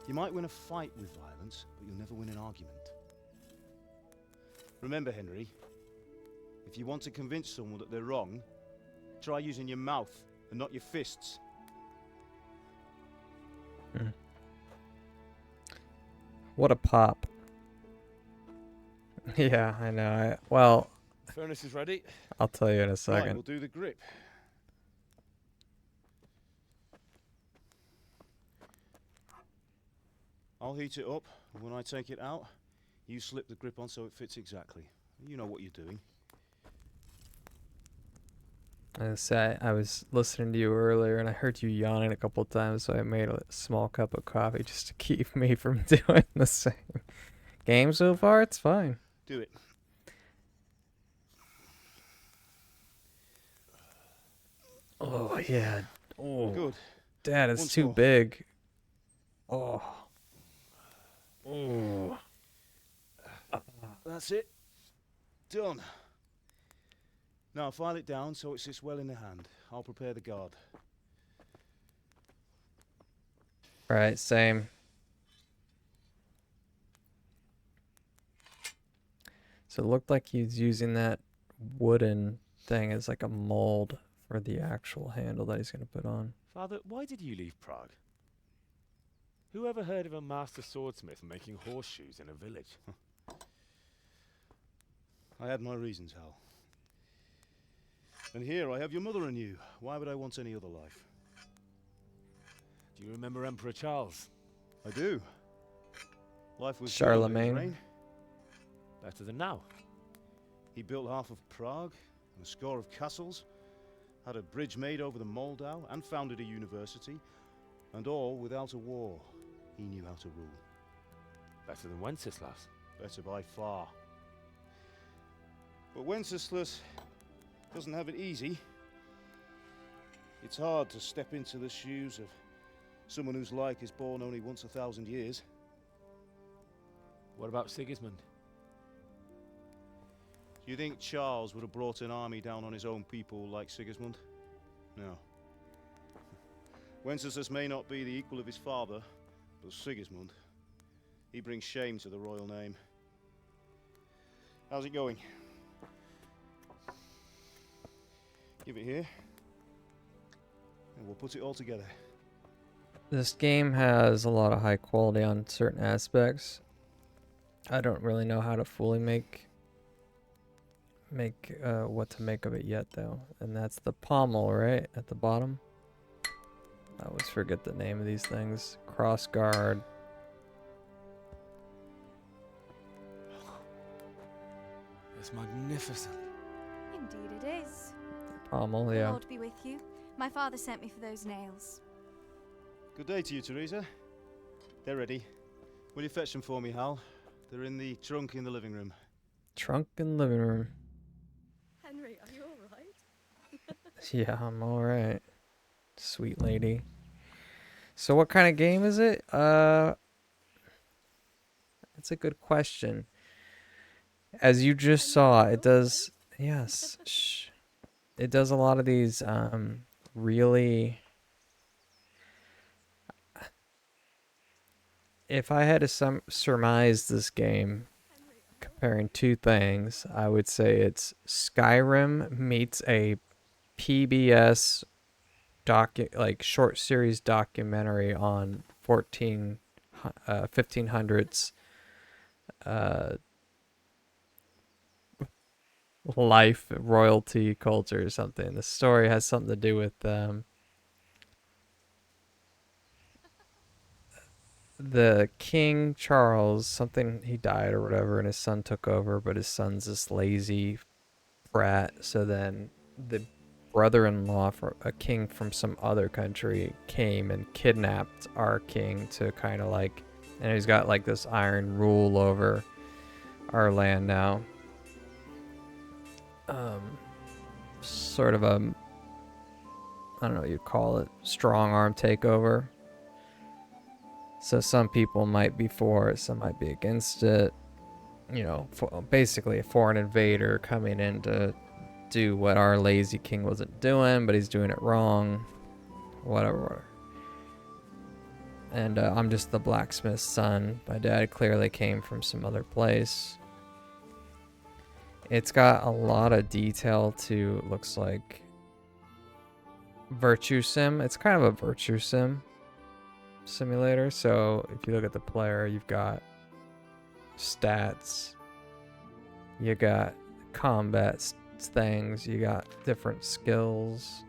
You might win a fight with violence, but you'll never win an argument. Remember, Henry, if you want to convince someone that they're wrong, try using your mouth and not your fists. What a pop. Yeah, I know. Well, Furnace is ready. I'll tell you in a Right, second. we'll do the grip. I'll heat it up, and when I take it out, you slip the grip on so it fits exactly. You know what you're doing. I was listening to you earlier and I heard you yawning a couple times, so I made a small cup of coffee just to keep me from doing the same. Game so far, it's fine. Do it. Oh, yeah. Oh, Good. Dad, it's Once too more. big. Oh. Oh. That's it. Done. Now file it down so it sits well in the hand. I'll prepare the guard. Right, same. So it looked like he's using that wooden thing as like a mold for the actual handle that he's going to put on. Father, why did you leave Prague? Who ever heard of a master swordsmith making horseshoes in a village? I had my reasons, Hal. And here I have your mother and you. Why would I want any other life? Do you remember Emperor Charles? I do. Life was Charlemagne. good under his reign. Better than now. He built half of Prague, and a score of castles, had a bridge made over the Moldau, and founded a university, and all without a war. He knew how to rule. Better than Wenceslas. Better by far. But Wenceslas doesn't have it easy. It's hard to step into the shoes of someone whose like is born only once 1,000 years. What about Sigismund? Do you think Charles would have brought an army down on his own people like Sigismund? No. Wenceslas may not be the equal of his father, but Sigismund, he brings shame to the royal name. How's it going? Give it here, and we'll put it all together. This game has a lot of high quality on certain aspects. I don't really know how to fully make what to make of it yet, though. And that's the pommel, right? At the bottom. I always forget the name of these things. Cross guard. It's magnificent. Indeed it is. Pommel, The yeah. Lord be with you. My father sent me for those nails. Good day to you, Teresa. They're ready. Will you fetch them for me, Hal? They're in the trunk in the living room. Trunk in living room. Henry, are you alright? Yeah, I'm alright. Sweet lady. So what kind of game is it? That's a good question. As you just saw, it does... Yes. Shh. It does a lot of these really... If I had to surmise this game, comparing two things, I would say it's Skyrim meets a PBS short series documentary on 1500s life, royalty, culture, or something. The story has something to do with the King Charles, something, he died or whatever, and his son took over, but his son's this lazy brat. So then the brother-in-law for a king from some other country came and kidnapped our king to kind of like, and he's got like this iron rule over our land now. Sort of a, I don't know what you'd call it, strong arm takeover. So some people might be for it, some might be against it. You know, basically a foreign invader coming in to do what our lazy king wasn't doing, but he's doing it wrong. Whatever. And I'm just the blacksmith's son. My dad clearly came from some other place. It's got a lot of detail to, looks like, Virtue Sim. It's kind of a Virtue Sim simulator. So if you look at the player, you've got stats, you got combat things, you got different skills,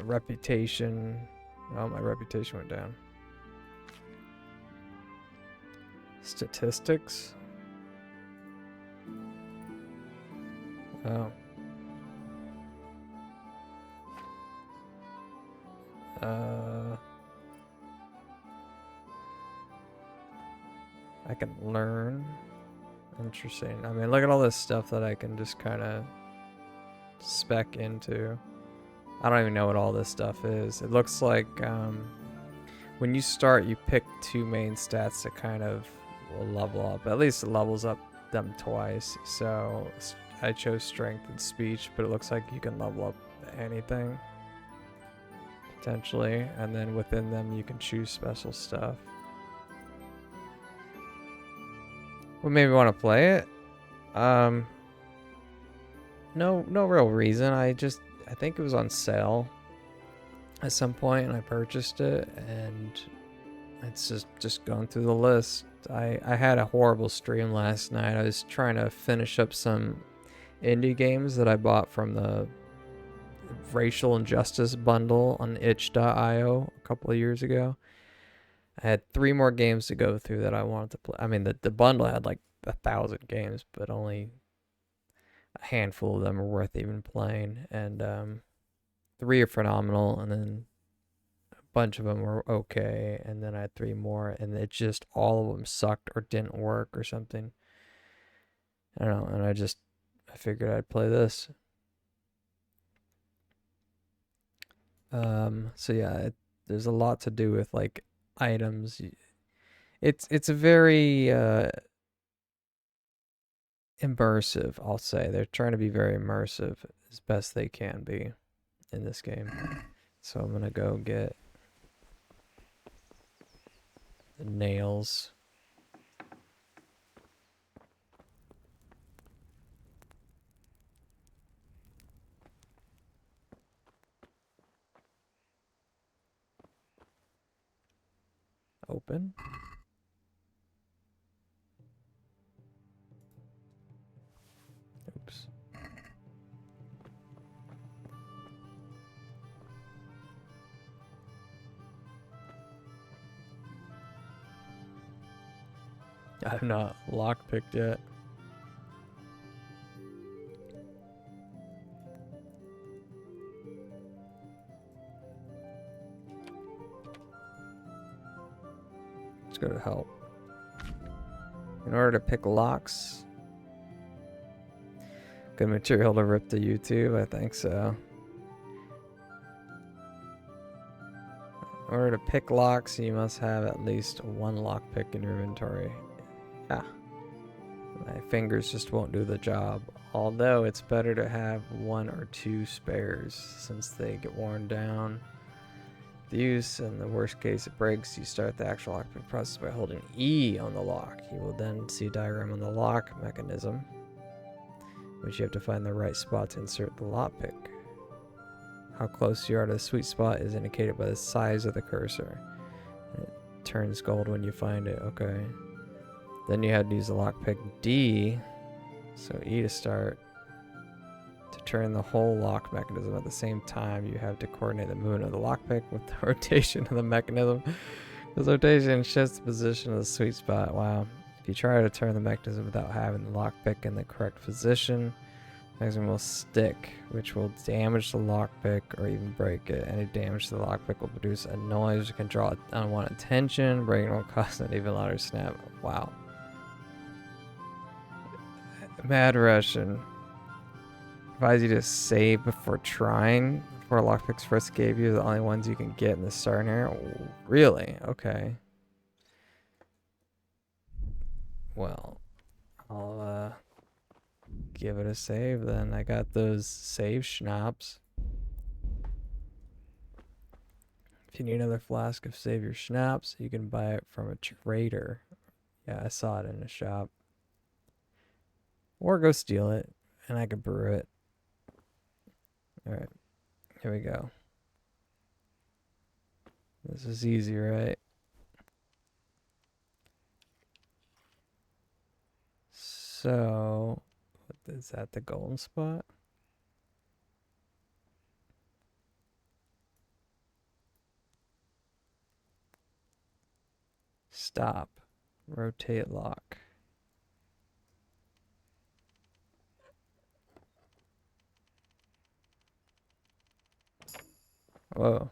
reputation. Oh, my reputation went down. Statistics. Oh. I can learn. Interesting. I mean, look at all this stuff that I can just kind of spec into. I don't even know what all this stuff is. It looks like when you start, you pick two main stats to kind of level up. At least it levels up them twice. So I chose strength and speech, but it looks like you can level up anything. Potentially. And then within them you can choose special stuff. What made me want to play it? No real reason. I think it was on sale at some point and I purchased it, and it's just going through the list. I had a horrible stream last night. I was trying to finish up some indie games that I bought from the Racial Injustice bundle on itch.io a couple of years ago. I had 3 more games to go through that I wanted to play. I mean, the bundle had like 1,000 games, but only a handful of them are worth even playing. And 3 are phenomenal, and then a bunch of them were okay, and then I had 3 more, and it just all of them sucked or didn't work or something. I don't know, and I figured I'd play this. So yeah, there's a lot to do with like items. It's a very immersive, I'll say. They're trying to be very immersive as best they can be in this game. So I'm gonna go get the nails. Open. Oops. I've not lockpicked yet. Let's go to help. In order to pick locks. Good material to rip to YouTube, I think so. In order to pick locks, you must have at least 1 lockpick in your inventory. Yeah. My fingers just won't do the job. Although it's better to have 1 or 2 spares since they get worn down. The use, in the worst case it breaks, you start the actual lockpick process by holding E on the lock. You will then see a diagram on the lock mechanism, which you have to find the right spot to insert the lockpick. How close you are to the sweet spot is indicated by the size of the cursor. It turns gold when you find it. Okay. Then you have to use the lockpick D, so E to start. To turn the whole lock mechanism at the same time, you have to coordinate the movement of the lockpick with the rotation of the mechanism. This rotation shifts the position of the sweet spot. Wow. If you try to turn the mechanism without having the lockpick in the correct position, the mechanism will stick, which will damage the lockpick or even break it. Any damage to the lockpick will produce a noise that can draw unwanted attention. Breaking will cause an even louder snap. Wow. Mad Russian. Advise you to save before trying. 4 lockpicks first gave you the only ones you can get in the starting area. Oh, really? Okay. Well, I'll give it a save then. I got those save schnapps. If you need another flask of save your schnapps, you can buy it from a trader. Yeah, I saw it in a shop. Or go steal it, and I could brew it. Alright, here we go. This is easy, right? So, is that the golden spot? Stop. Rotate lock. Whoa.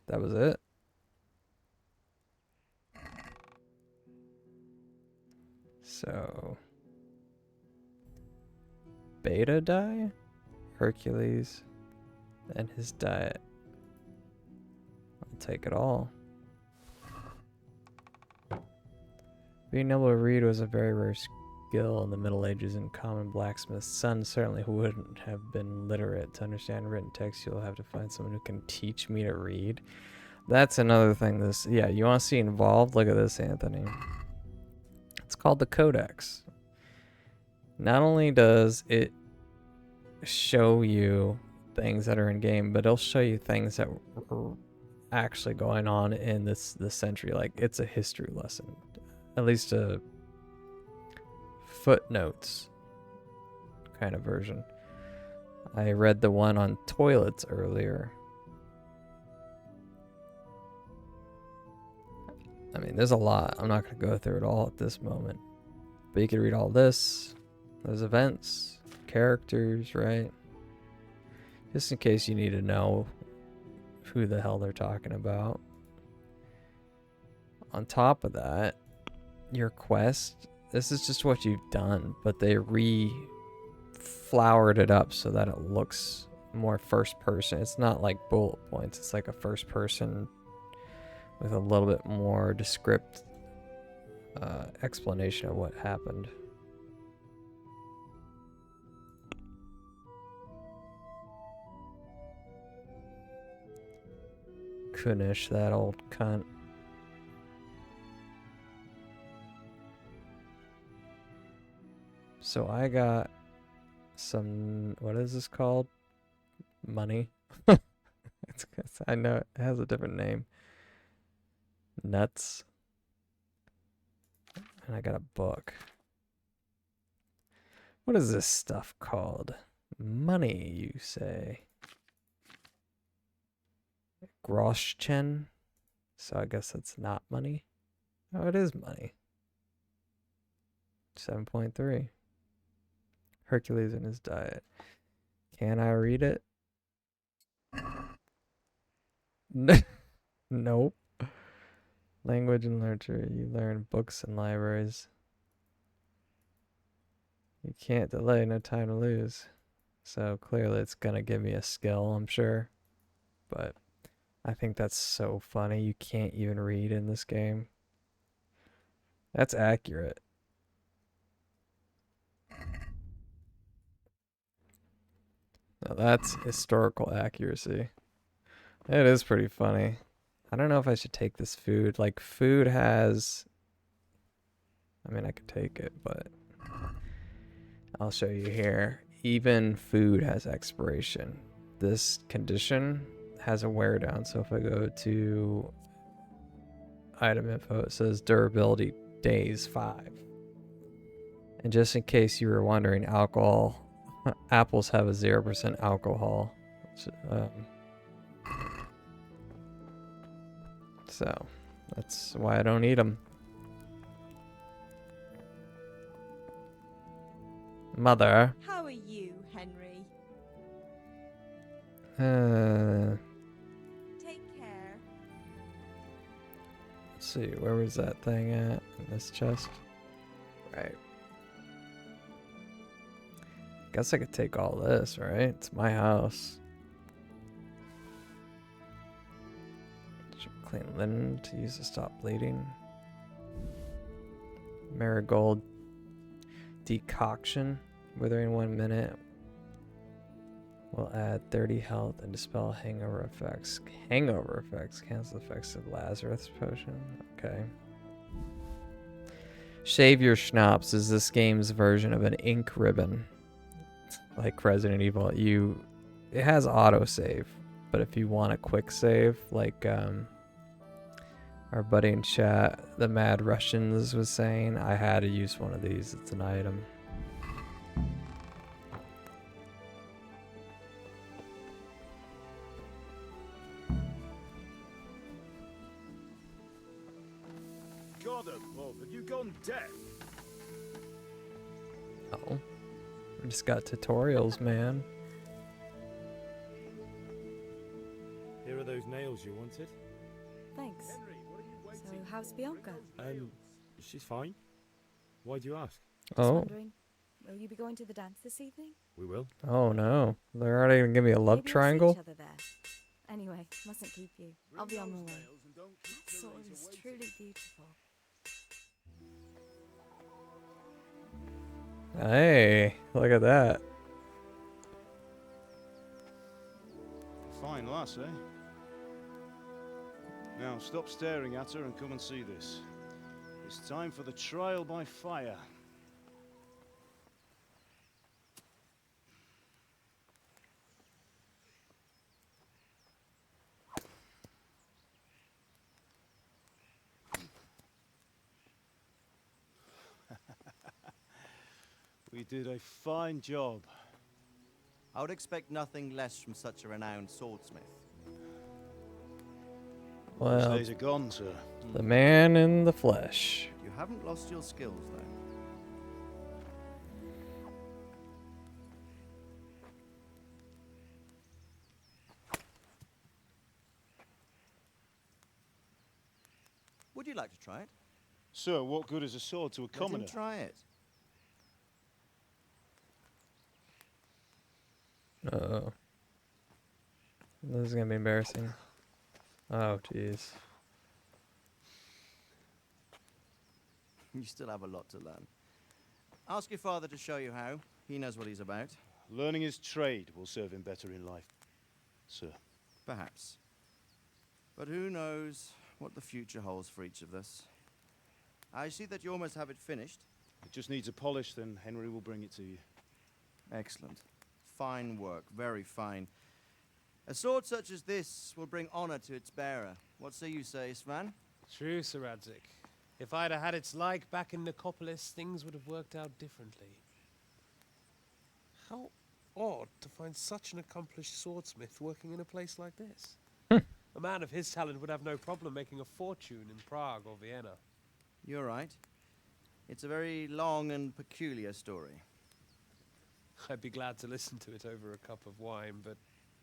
That was it? So... Beta die? Hercules. And his diet. I'll take it all. Being able to read was a very rare skill in the Middle Ages in common blacksmith's son certainly wouldn't have been literate. To understand written text, you'll have to find someone who can teach me to read. That's another thing. Yeah, you want to see involved? Look at this, Anthony. It's called the Codex. Not only does it show you things that are in game, but it'll show you things that were actually going on in this century. Like, it's a history lesson, at least a footnotes kind of version. I read the one on toilets earlier. I mean, there's a lot. I'm not going to go through it all at this moment. But you can read all this. Those events, characters, right? Just in case you need to know who the hell they're talking about. On top of that, your quest, this is just what you've done, but they re-flowered it up so that it looks more first person. It's not like bullet points. It's like a first person with a little bit more descriptive explanation of what happened. Kunish, that old cunt. So I got some, what is this called? Money. I know it has a different name. Nuts. And I got a book. What is this stuff called? Money, you say? Groschen. So I guess that's not money. Oh, it is money. 7.3. Hercules and his diet. Can I read it? Nope. Language and literature. You learn books and libraries. You can't delay, no time to lose. So clearly it's gonna give me a skill, I'm sure. But I think that's so funny. You can't even read in this game. That's accurate. Now that's historical accuracy. It is pretty funny. I don't know if I should take this food. Like, food has... I mean, I could take it, but... I'll show you here. Even food has expiration. This condition has a wear down. So if I go to item info, it says durability days 5. And just in case you were wondering, alcohol... apples have a 0% alcohol. So, that's why I don't eat them. Mother. How are you, Henry? Take care. Let's see, where was that thing at? In this chest? Right. Guess I could take all this, right? It's my house. Clean linen to use to stop bleeding. Marigold decoction. Withering 1 minute. Will add 30 health and dispel hangover effects. Hangover effects. Cancel effects of Lazarus potion. Okay. Shave your schnapps is this game's version of an ink ribbon. Like Resident Evil. It has autosave. But if you want a quick save, like our buddy in chat, the Mad Russians, was saying, I had to use one of these. It's an item. God above, have you gone deaf? Oh. We just got tutorials, man. Here are those nails you wanted. Thanks. So, how's Bianca? She's fine. Why do you ask? Just wondering, will you be going to the dance this evening? We will. Oh no. They're already gonna give me a love Maybe triangle? we'll see each other there. Anyway, mustn't keep you. I'll be on my way. That sword is truly beautiful. Hey, look at that. Fine lass, eh? Now stop staring at her and come and see this. It's time for the trial by fire. We did a fine job. I would expect nothing less from such a renowned swordsmith. Those Well, days are gone, sir. the man in the flesh. You haven't lost your skills, though. Would you like to try it? Sir, what good is a sword to a commoner? Let him try it. Uh-oh. This is gonna be embarrassing. Oh, jeez. You still have a lot to learn. Ask your father to show you how. He knows what he's about. Learning his trade will serve him better in life, sir. Perhaps. But who knows what the future holds for each of us. I see that you almost have it finished. It just needs a polish, then Henry will bring it to you. Excellent. Fine work, very fine. A sword such as this will bring honor to its bearer. What say you, Svan? True, Sir Radzik. If I'd have had its like back in Nicopolis, things would have worked out differently. How odd to find such an accomplished swordsmith working in a place like this. A man of his talent would have no problem making a fortune in Prague or Vienna. You're right. It's a very long and peculiar story. I'd be glad to listen to it over a cup of wine, but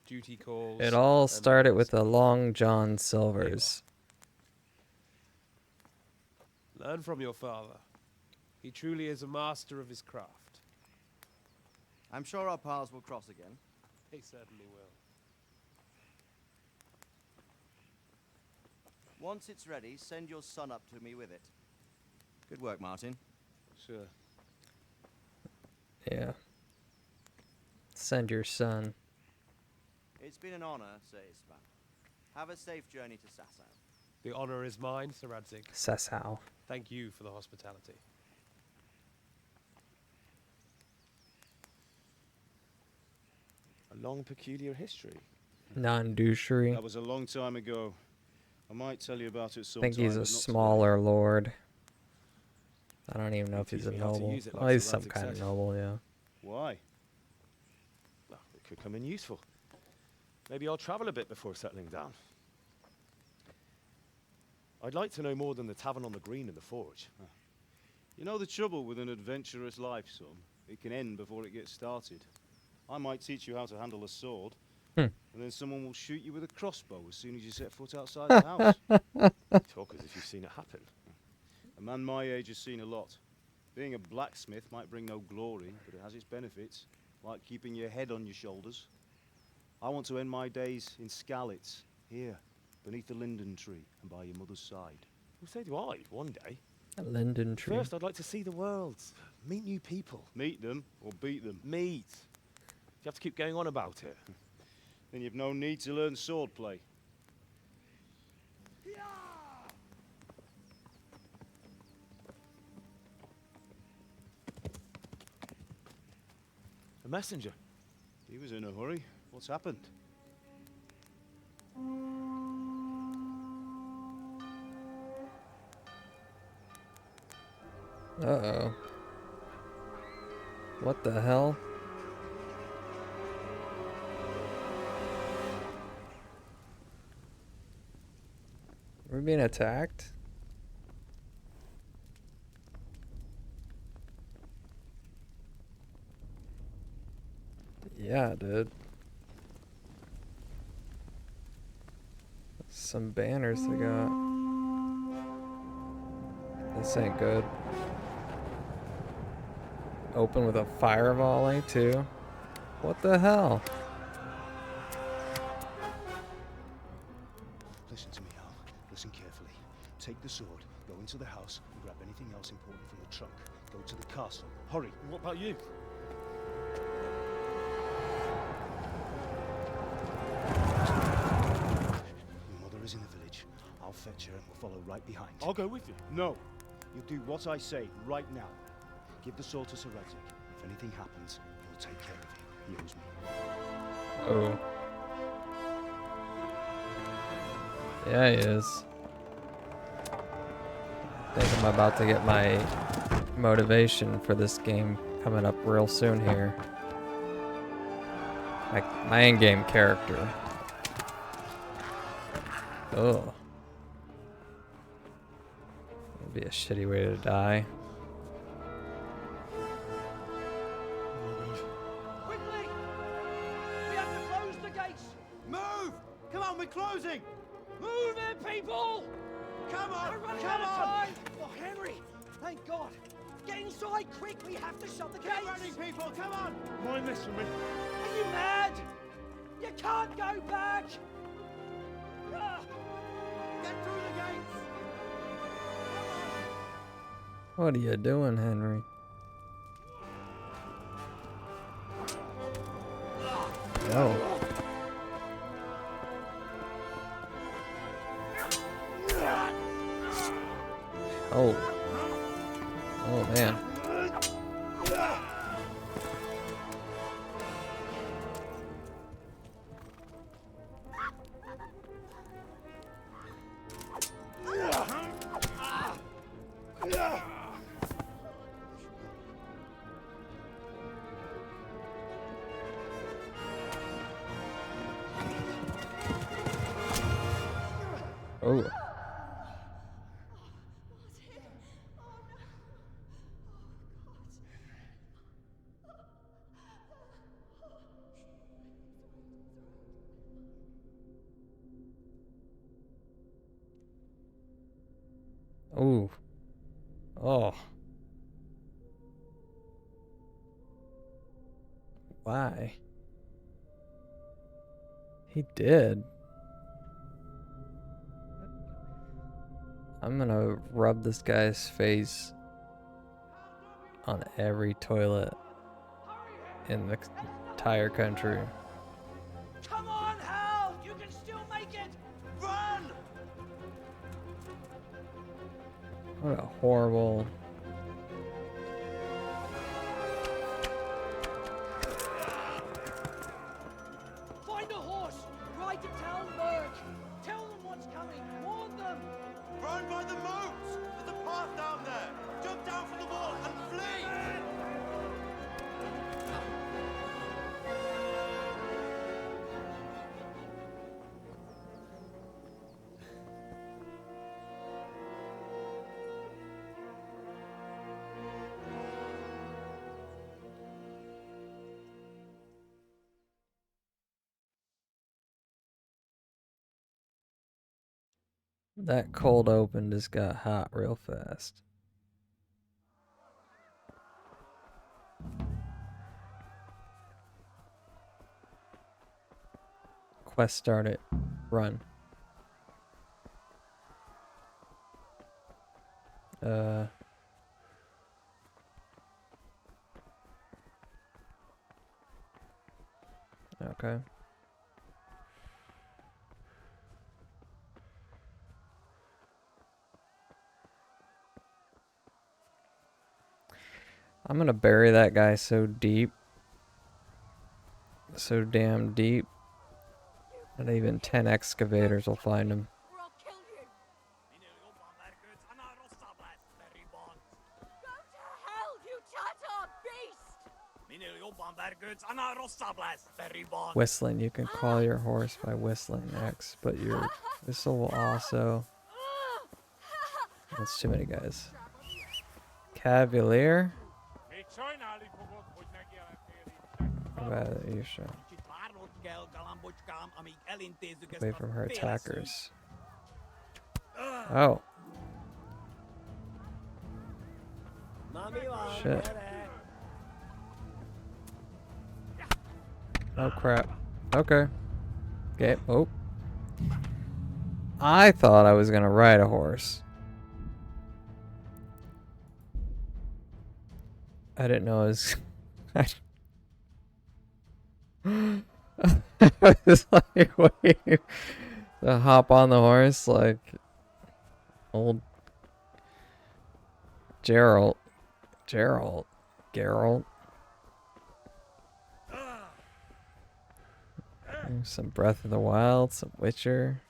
duty calls. It all started with a Long John Silver's. Learn from your father. He truly is a master of his craft. I'm sure our paths will cross again. He certainly will. Once it's ready, send your son up to me with it. Good work, Martin. Sure. Yeah. Send your son. It's been an honor, says Svan. Have a safe journey to Sasau. The honor is mine, Sir Radzik. Sasau. Thank you for the hospitality. A long, peculiar history. Non-douchery. That was a long time ago. I might tell you about it I sometime. think he's but a not smaller lord. I don't even know if Teach he's a me how to noble. use it, Well, like he's Sir some Radzik kind of said. noble, yeah. today. Why? Well, it could come in useful. Maybe I'll travel a bit before settling down. I'd like to know more than the tavern on the green and the forge. You know the trouble with an adventurous life, son? It can end before it gets started. I might teach you how to handle a sword, and then someone will shoot you with a crossbow as soon as you set foot outside the house. Talk as if you've seen it happen. A man my age has seen a lot. Being a blacksmith might bring no glory, but it has its benefits, like keeping your head on your shoulders. I want to end my days in Skalitz, here, beneath the linden tree and by your mother's side. Well, so do I, one day. A linden tree. First, I'd like to see the world, meet new people. Meet them or beat them? Meet. You have to keep going on about it. Then you've no need to learn swordplay. A messenger. He was in a hurry. What's happened? Uh-oh. What the hell? We're being attacked? Yeah, dude. Some banners they got. This ain't good. Open with a fire volley, too. What the hell? Listen to me, Al. Listen carefully. take the sword, go into the house, and grab anything else important from the trunk. Go to the castle. Hurry. What about you? Your mother is in the village. I'll fetch her and we'll follow right behind. I'll go with you. No. You'll do what I say right now. Give the sword to Sir Radzik. If anything happens, he'll take care of you. He owes me. Oh. Yeah, he is. I think I'm about to get my motivation for this game coming up real soon here. Like, my in-game character. Oh. That'd be a shitty way to die. Quickly! We have to close the gates! Move! Come on, we're closing! Move it, people! Come on! We're running Come out of on! time! Oh, Henry! Thank God! Get inside, quick! We have to shut the gates! Get running, people! Come on! Mind this for me. Are you mad? You can't go back! Ah. Get through the gates! What are you doing, Henry? Oh. Oh. Oh, man. Oh. Ooh. Oh. Why? He did. I'm gonna rub this guy's face on every toilet in the entire country. Come on, Hal! You can still make it! Run! What a horrible... Find a horse! Ride to town, Merc! Tell them what's coming! Warn them! Run by the moats! There's a path down there! Jump down from the wall and flee! That cold open just got hot real fast. Quest started. Run. Okay. I'm gonna bury that guy so deep. So damn deep. Not even 10 excavators will find him. Whistling. You can call your horse by whistling X, but your whistle will also... That's too many guys. Cavalier? Away from her attackers. Oh. Shit. Oh crap. Okay. Okay. Oh. I thought I was gonna ride a horse. I didn't know it was... I was like, wait, to hop on the horse like old Geralt. Some Breath of the Wild, some Witcher.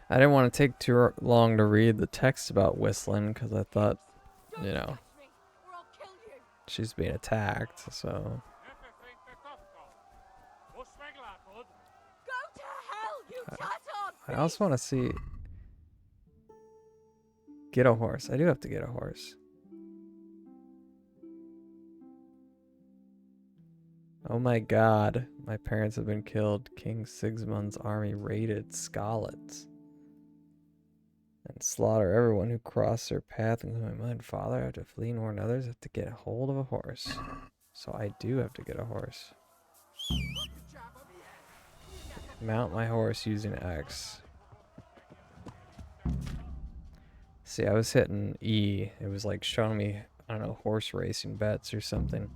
I didn't want to take too long to read the text about whistling because I thought, you know, she's being attacked, so. Go to hell, you tatard! I also want to see. Get a horse. I do have to get a horse. Oh my god. My parents have been killed. King Sigismund's army raided Skalitz and slaughter everyone who crossed their path, including my mother and father. I have to flee and warn others. I have to get a hold of a horse. So I do have to get a horse. Mount my horse using X. See, I was hitting E. It was like showing me, I don't know, horse racing bets or something.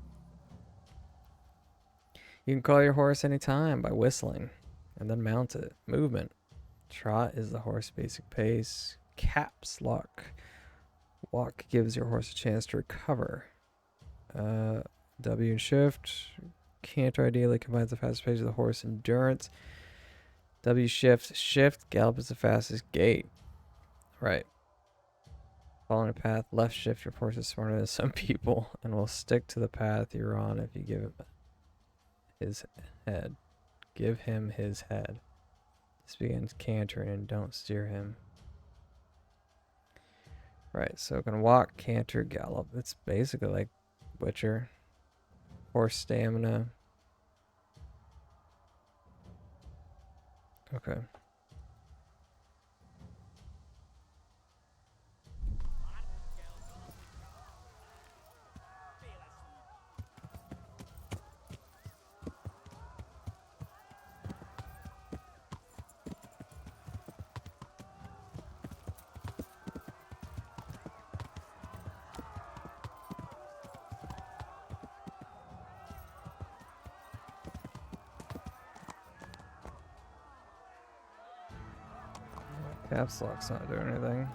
You can call your horse anytime by whistling and then mount it. Movement. Trot is the horse basic pace. Caps lock. Walk gives your horse a chance to recover. W and shift. Canter ideally combines the fastest pace of the horse endurance. W shift. Shift. Gallop is the fastest gait. Right. Following a path, left shift, your horse is smarter than some people and will stick to the path you're on if you give him his head. Give him his head. This begins cantering and don't steer him. Right, so gonna walk, canter, gallop. It's basically like Witcher. Horse stamina. Okay. Caps lock's not doing anything.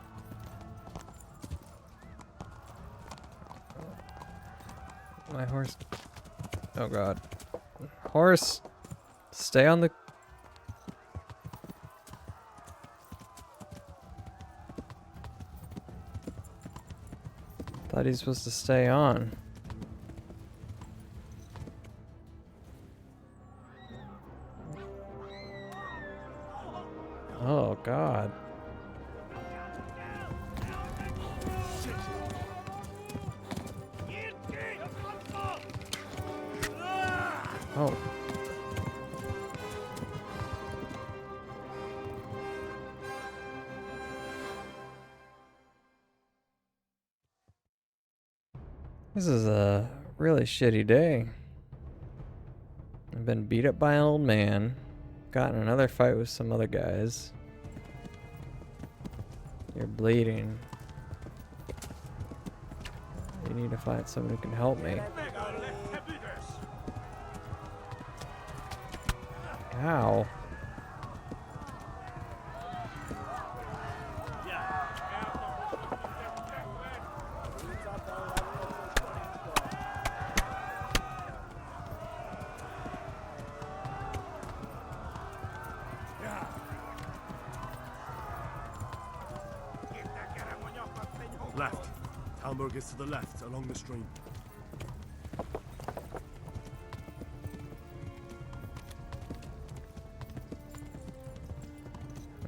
My horse. Oh god. Horse! Stay on the. Thought he's supposed to stay on. Oh god. Oh. This is a really shitty day. I've been beat up by an old man. Got in another fight with some other guys. You're bleeding. You need to find someone who can help me. Ow. Left. Talmberg is to the left, along the stream.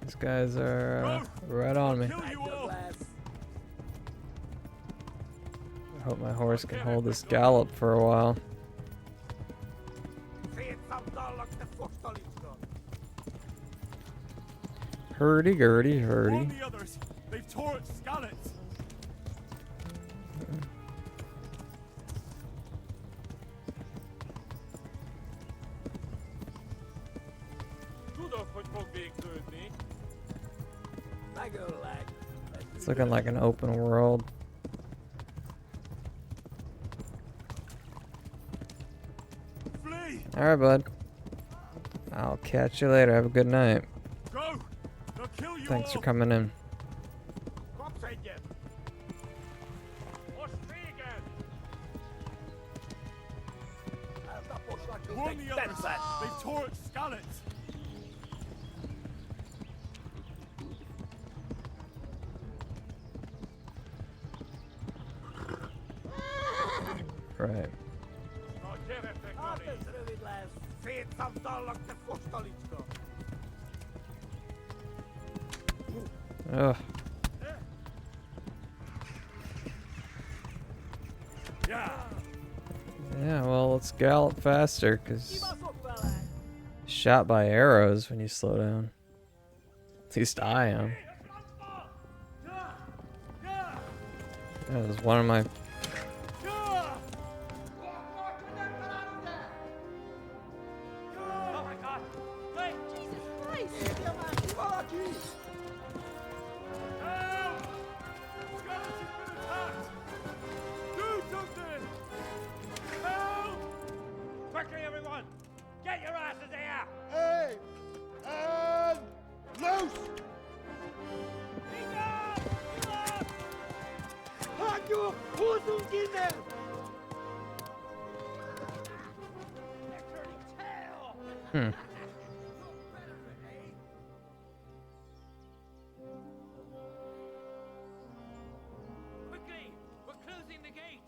These guys are right on me. I hope my horse can hold this gallop for a while. Hurdy-gurdy, hurdy. The others, they've tore at Skalitz. It's looking like an open world. Alright, bud. I'll catch you later. Have a good night. Go! They'll kill you Thanks for all. coming in. Warn the others. They've torched Skalitz. Right. Ugh. Yeah, well, let's gallop faster, because shot by arrows when you slow down. At least I am. That was one of my... Oh my god! Wait! Jesus Christ! Do something! Help! Quickly, everyone! Get your asses here! Hey! And loose! Hajo! Hosungine! Hmm. Quickly! We're closing the gate!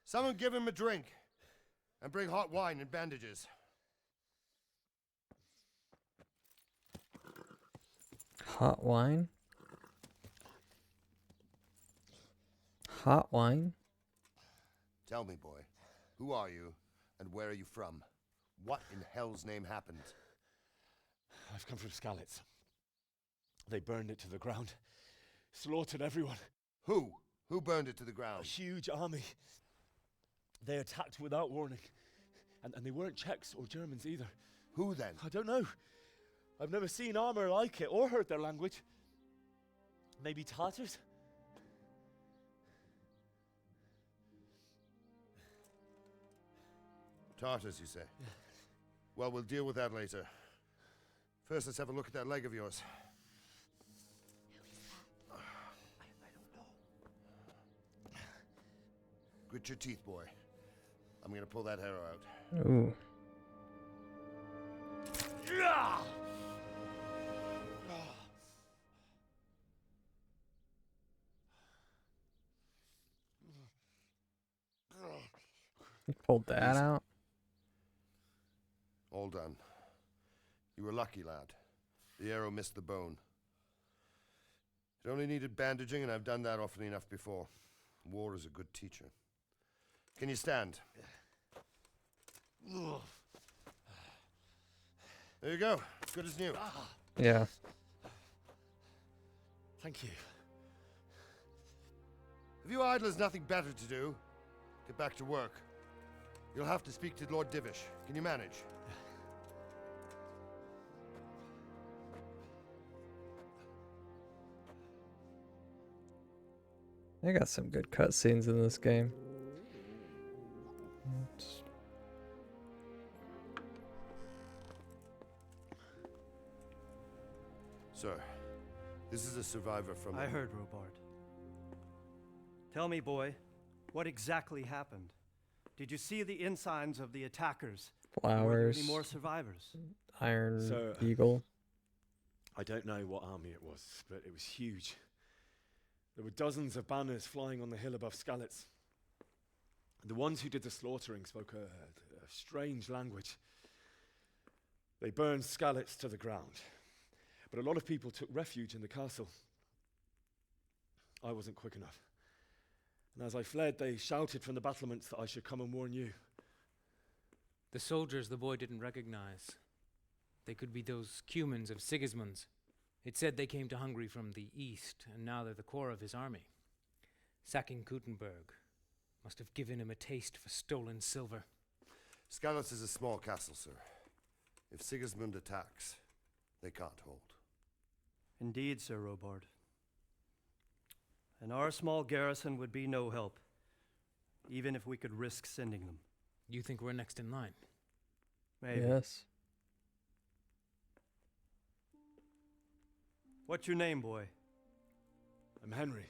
Someone give him a drink. And bring hot wine and bandages. Hot wine? Hot wine? Tell me, boy, who are you and where are you from? What in hell's name happened? I've come from Skalitz. They burned it to the ground. Slaughtered everyone. Who? Who burned it to the ground? A huge army. They attacked without warning. And they weren't Czechs or Germans either. Who then? I don't know. I've never seen armor like it or heard their language. Maybe Tatars? Tartars, you say? Yeah. Well, we'll deal with that later. First, let's have a look at that leg of yours. I don't know. Grit your teeth, boy. I'm gonna pull that arrow out. Ooh. You pulled that out? All done. You were lucky, lad. The arrow missed the bone. It only needed bandaging, and I've done that often enough before. War is a good teacher. Can you stand? There you go. Good as new. Yeah. Thank you. If you idlers nothing better to do, get back to work. You'll have to speak to Lord Divish. Can you manage? They got some good cutscenes in this game. Sir, this is a survivor from... I heard, Robard. Tell me, boy, what exactly happened? Did you see the ensigns of the attackers? Were there Flowers. any more survivors? Iron Eagle. I don't know what army it was, but it was huge. There were dozens of banners flying on the hill above Skalitz. The ones who did the slaughtering spoke a strange language. They burned Skalitz to the ground, but a lot of people took refuge in the castle. I wasn't quick enough. And as I fled, they shouted from the battlements that I should come and warn you. The soldiers the boy didn't recognize. They could be those Cumans of Sigismund's. It said they came to Hungary from the east, and now they're the core of his army. Sacking Gutenberg must have given him a taste for stolen silver. Skalitz is a small castle, sir. If Sigismund attacks, they can't hold. Indeed, Sir Robard. And our small garrison would be no help, even if we could risk sending them. You think we're next in line? Maybe. Yes. What's your name, boy? I'm Henry,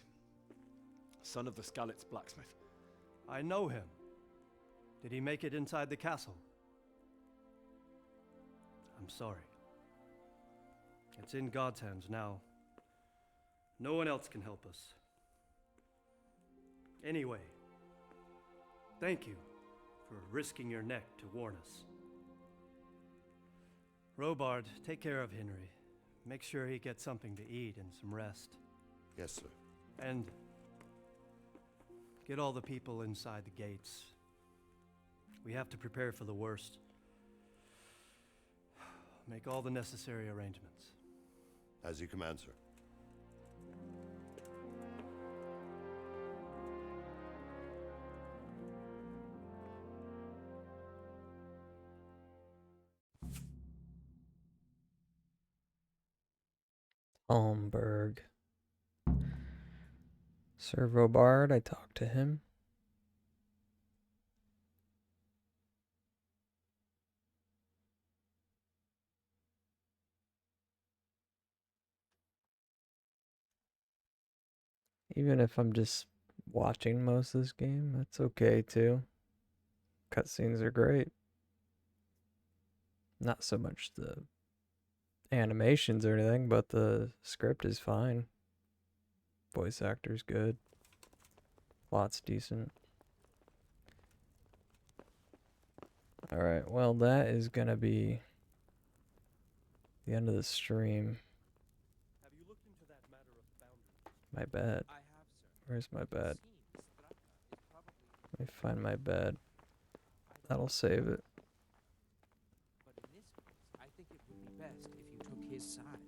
son of the Skalitz blacksmith. I know him. Did he make it inside the castle? I'm sorry. It's in God's hands now. No one else can help us. Anyway, thank you for risking your neck to warn us. Robard, take care of Henry. Make sure he gets something to eat and some rest. Yes, sir. And get all the people inside the gates. We have to prepare for the worst. Make all the necessary arrangements. As you command, sir. Holmberg. Sir Robard, I talked to him. Even if I'm just watching most of this game, that's okay too. Cutscenes are great. Not so much the animations or anything, but the script is fine. Voice actor's good. Plot's decent. Alright, well that is gonna be the end of the stream. Have you looked into that matter of boundaries? My bed. I have, sir. Where's my bed? Let me find my bed. That'll save it. But in this case, I think it would be best if you took his side.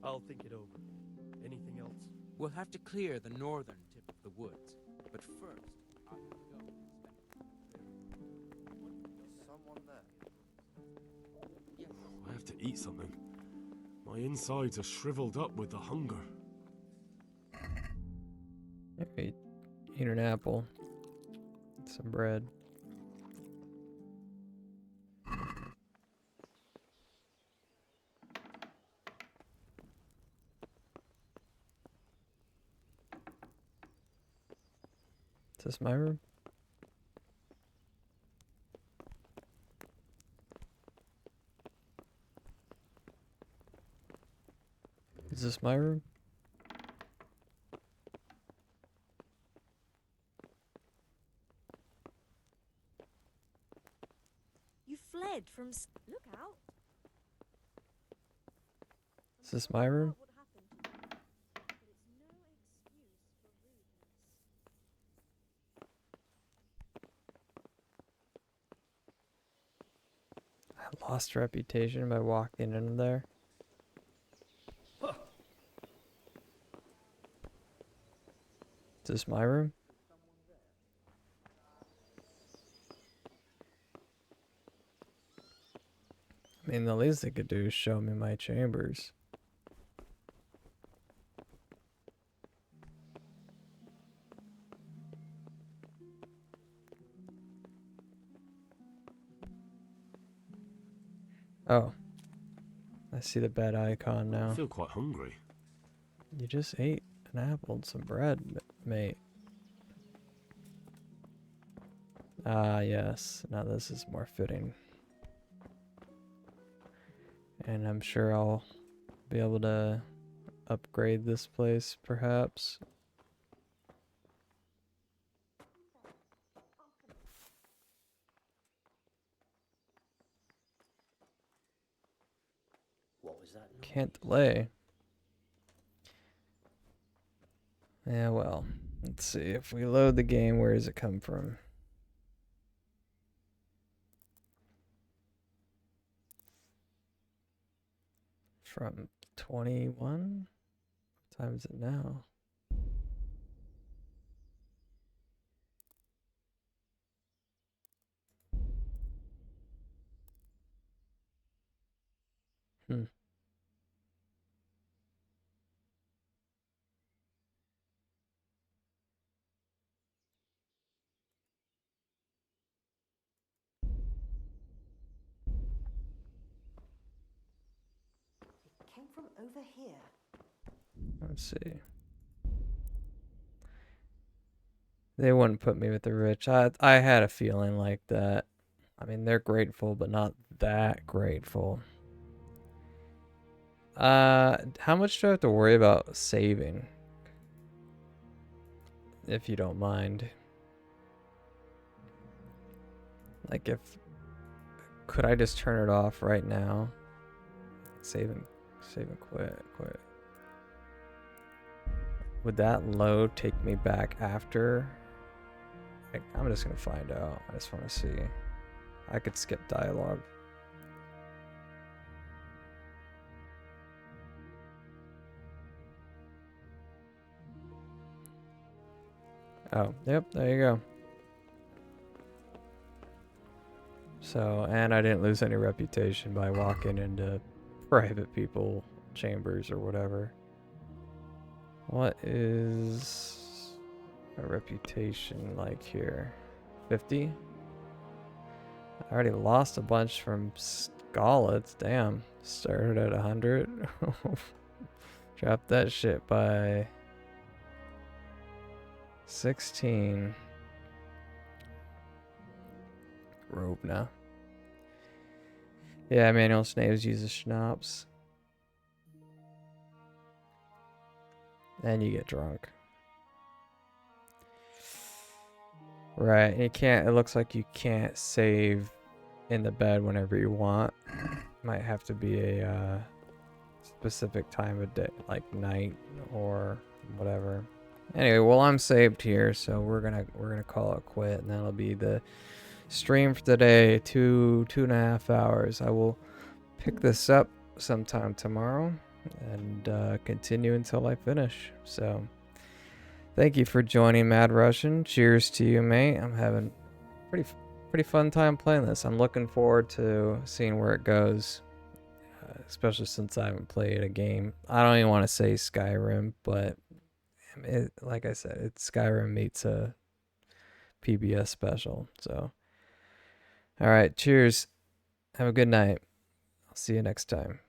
I'll think it over. Anything else? We'll have to clear the northern tip of the woods. But first, I'll have to go and inspect. Someone there. I have to eat something. My insides are shriveled up with the hunger. Eat an apple. Some bread. Is this my room? Is this my room? You fled from. Look out! Is this my room? What happened? But it's no excuse for rudeness. I lost reputation by walking in there. Is this my room? I mean, the least they could do is show me my chambers. Oh. I see the bed icon now. I feel quite hungry. You just ate an apple and some bread, mate. Ah, yes. Now this is more fitting. And I'm sure I'll be able to upgrade this place, perhaps. What was that? Can't delay. Yeah, well, let's see. If we load the game, where does it come from? from 21. What time is it now? Hmm. It came from over here. Let's see. They wouldn't put me with the rich. I had a feeling like that. I mean, they're grateful, but not that grateful. How much do I have to worry about saving? If you don't mind. Like could I just turn it off right now? Save and quit. Would that load take me back after? I'm just gonna find out. I just want to see. I could skip dialogue. Oh, yep, there you go. So, and I didn't lose any reputation by walking into private people chambers or whatever. What is a reputation like here? 50? I already lost a bunch from Scholets. Damn. Started at 100. Dropped that shit by 16. Robna. Yeah, Manuel Snaves uses schnapps. And you get drunk. Right, you can't, it looks like you can't save in the bed whenever you want. Might have to be a specific time of day, like night or whatever. Anyway, well, I'm saved here, so we're gonna call it quit, and that'll be the stream for today. 2.5 hours. I will pick this up sometime tomorrow and continue until I finish. So thank you for joining, Mad Russian. Cheers to you, mate. I'm having pretty fun time playing this. I'm looking forward to seeing where it goes, especially since I haven't played a game. I don't even want to say Skyrim, but like I said, it's Skyrim meets a PBS special. So, all right, cheers. Have a good night. I'll see you next time.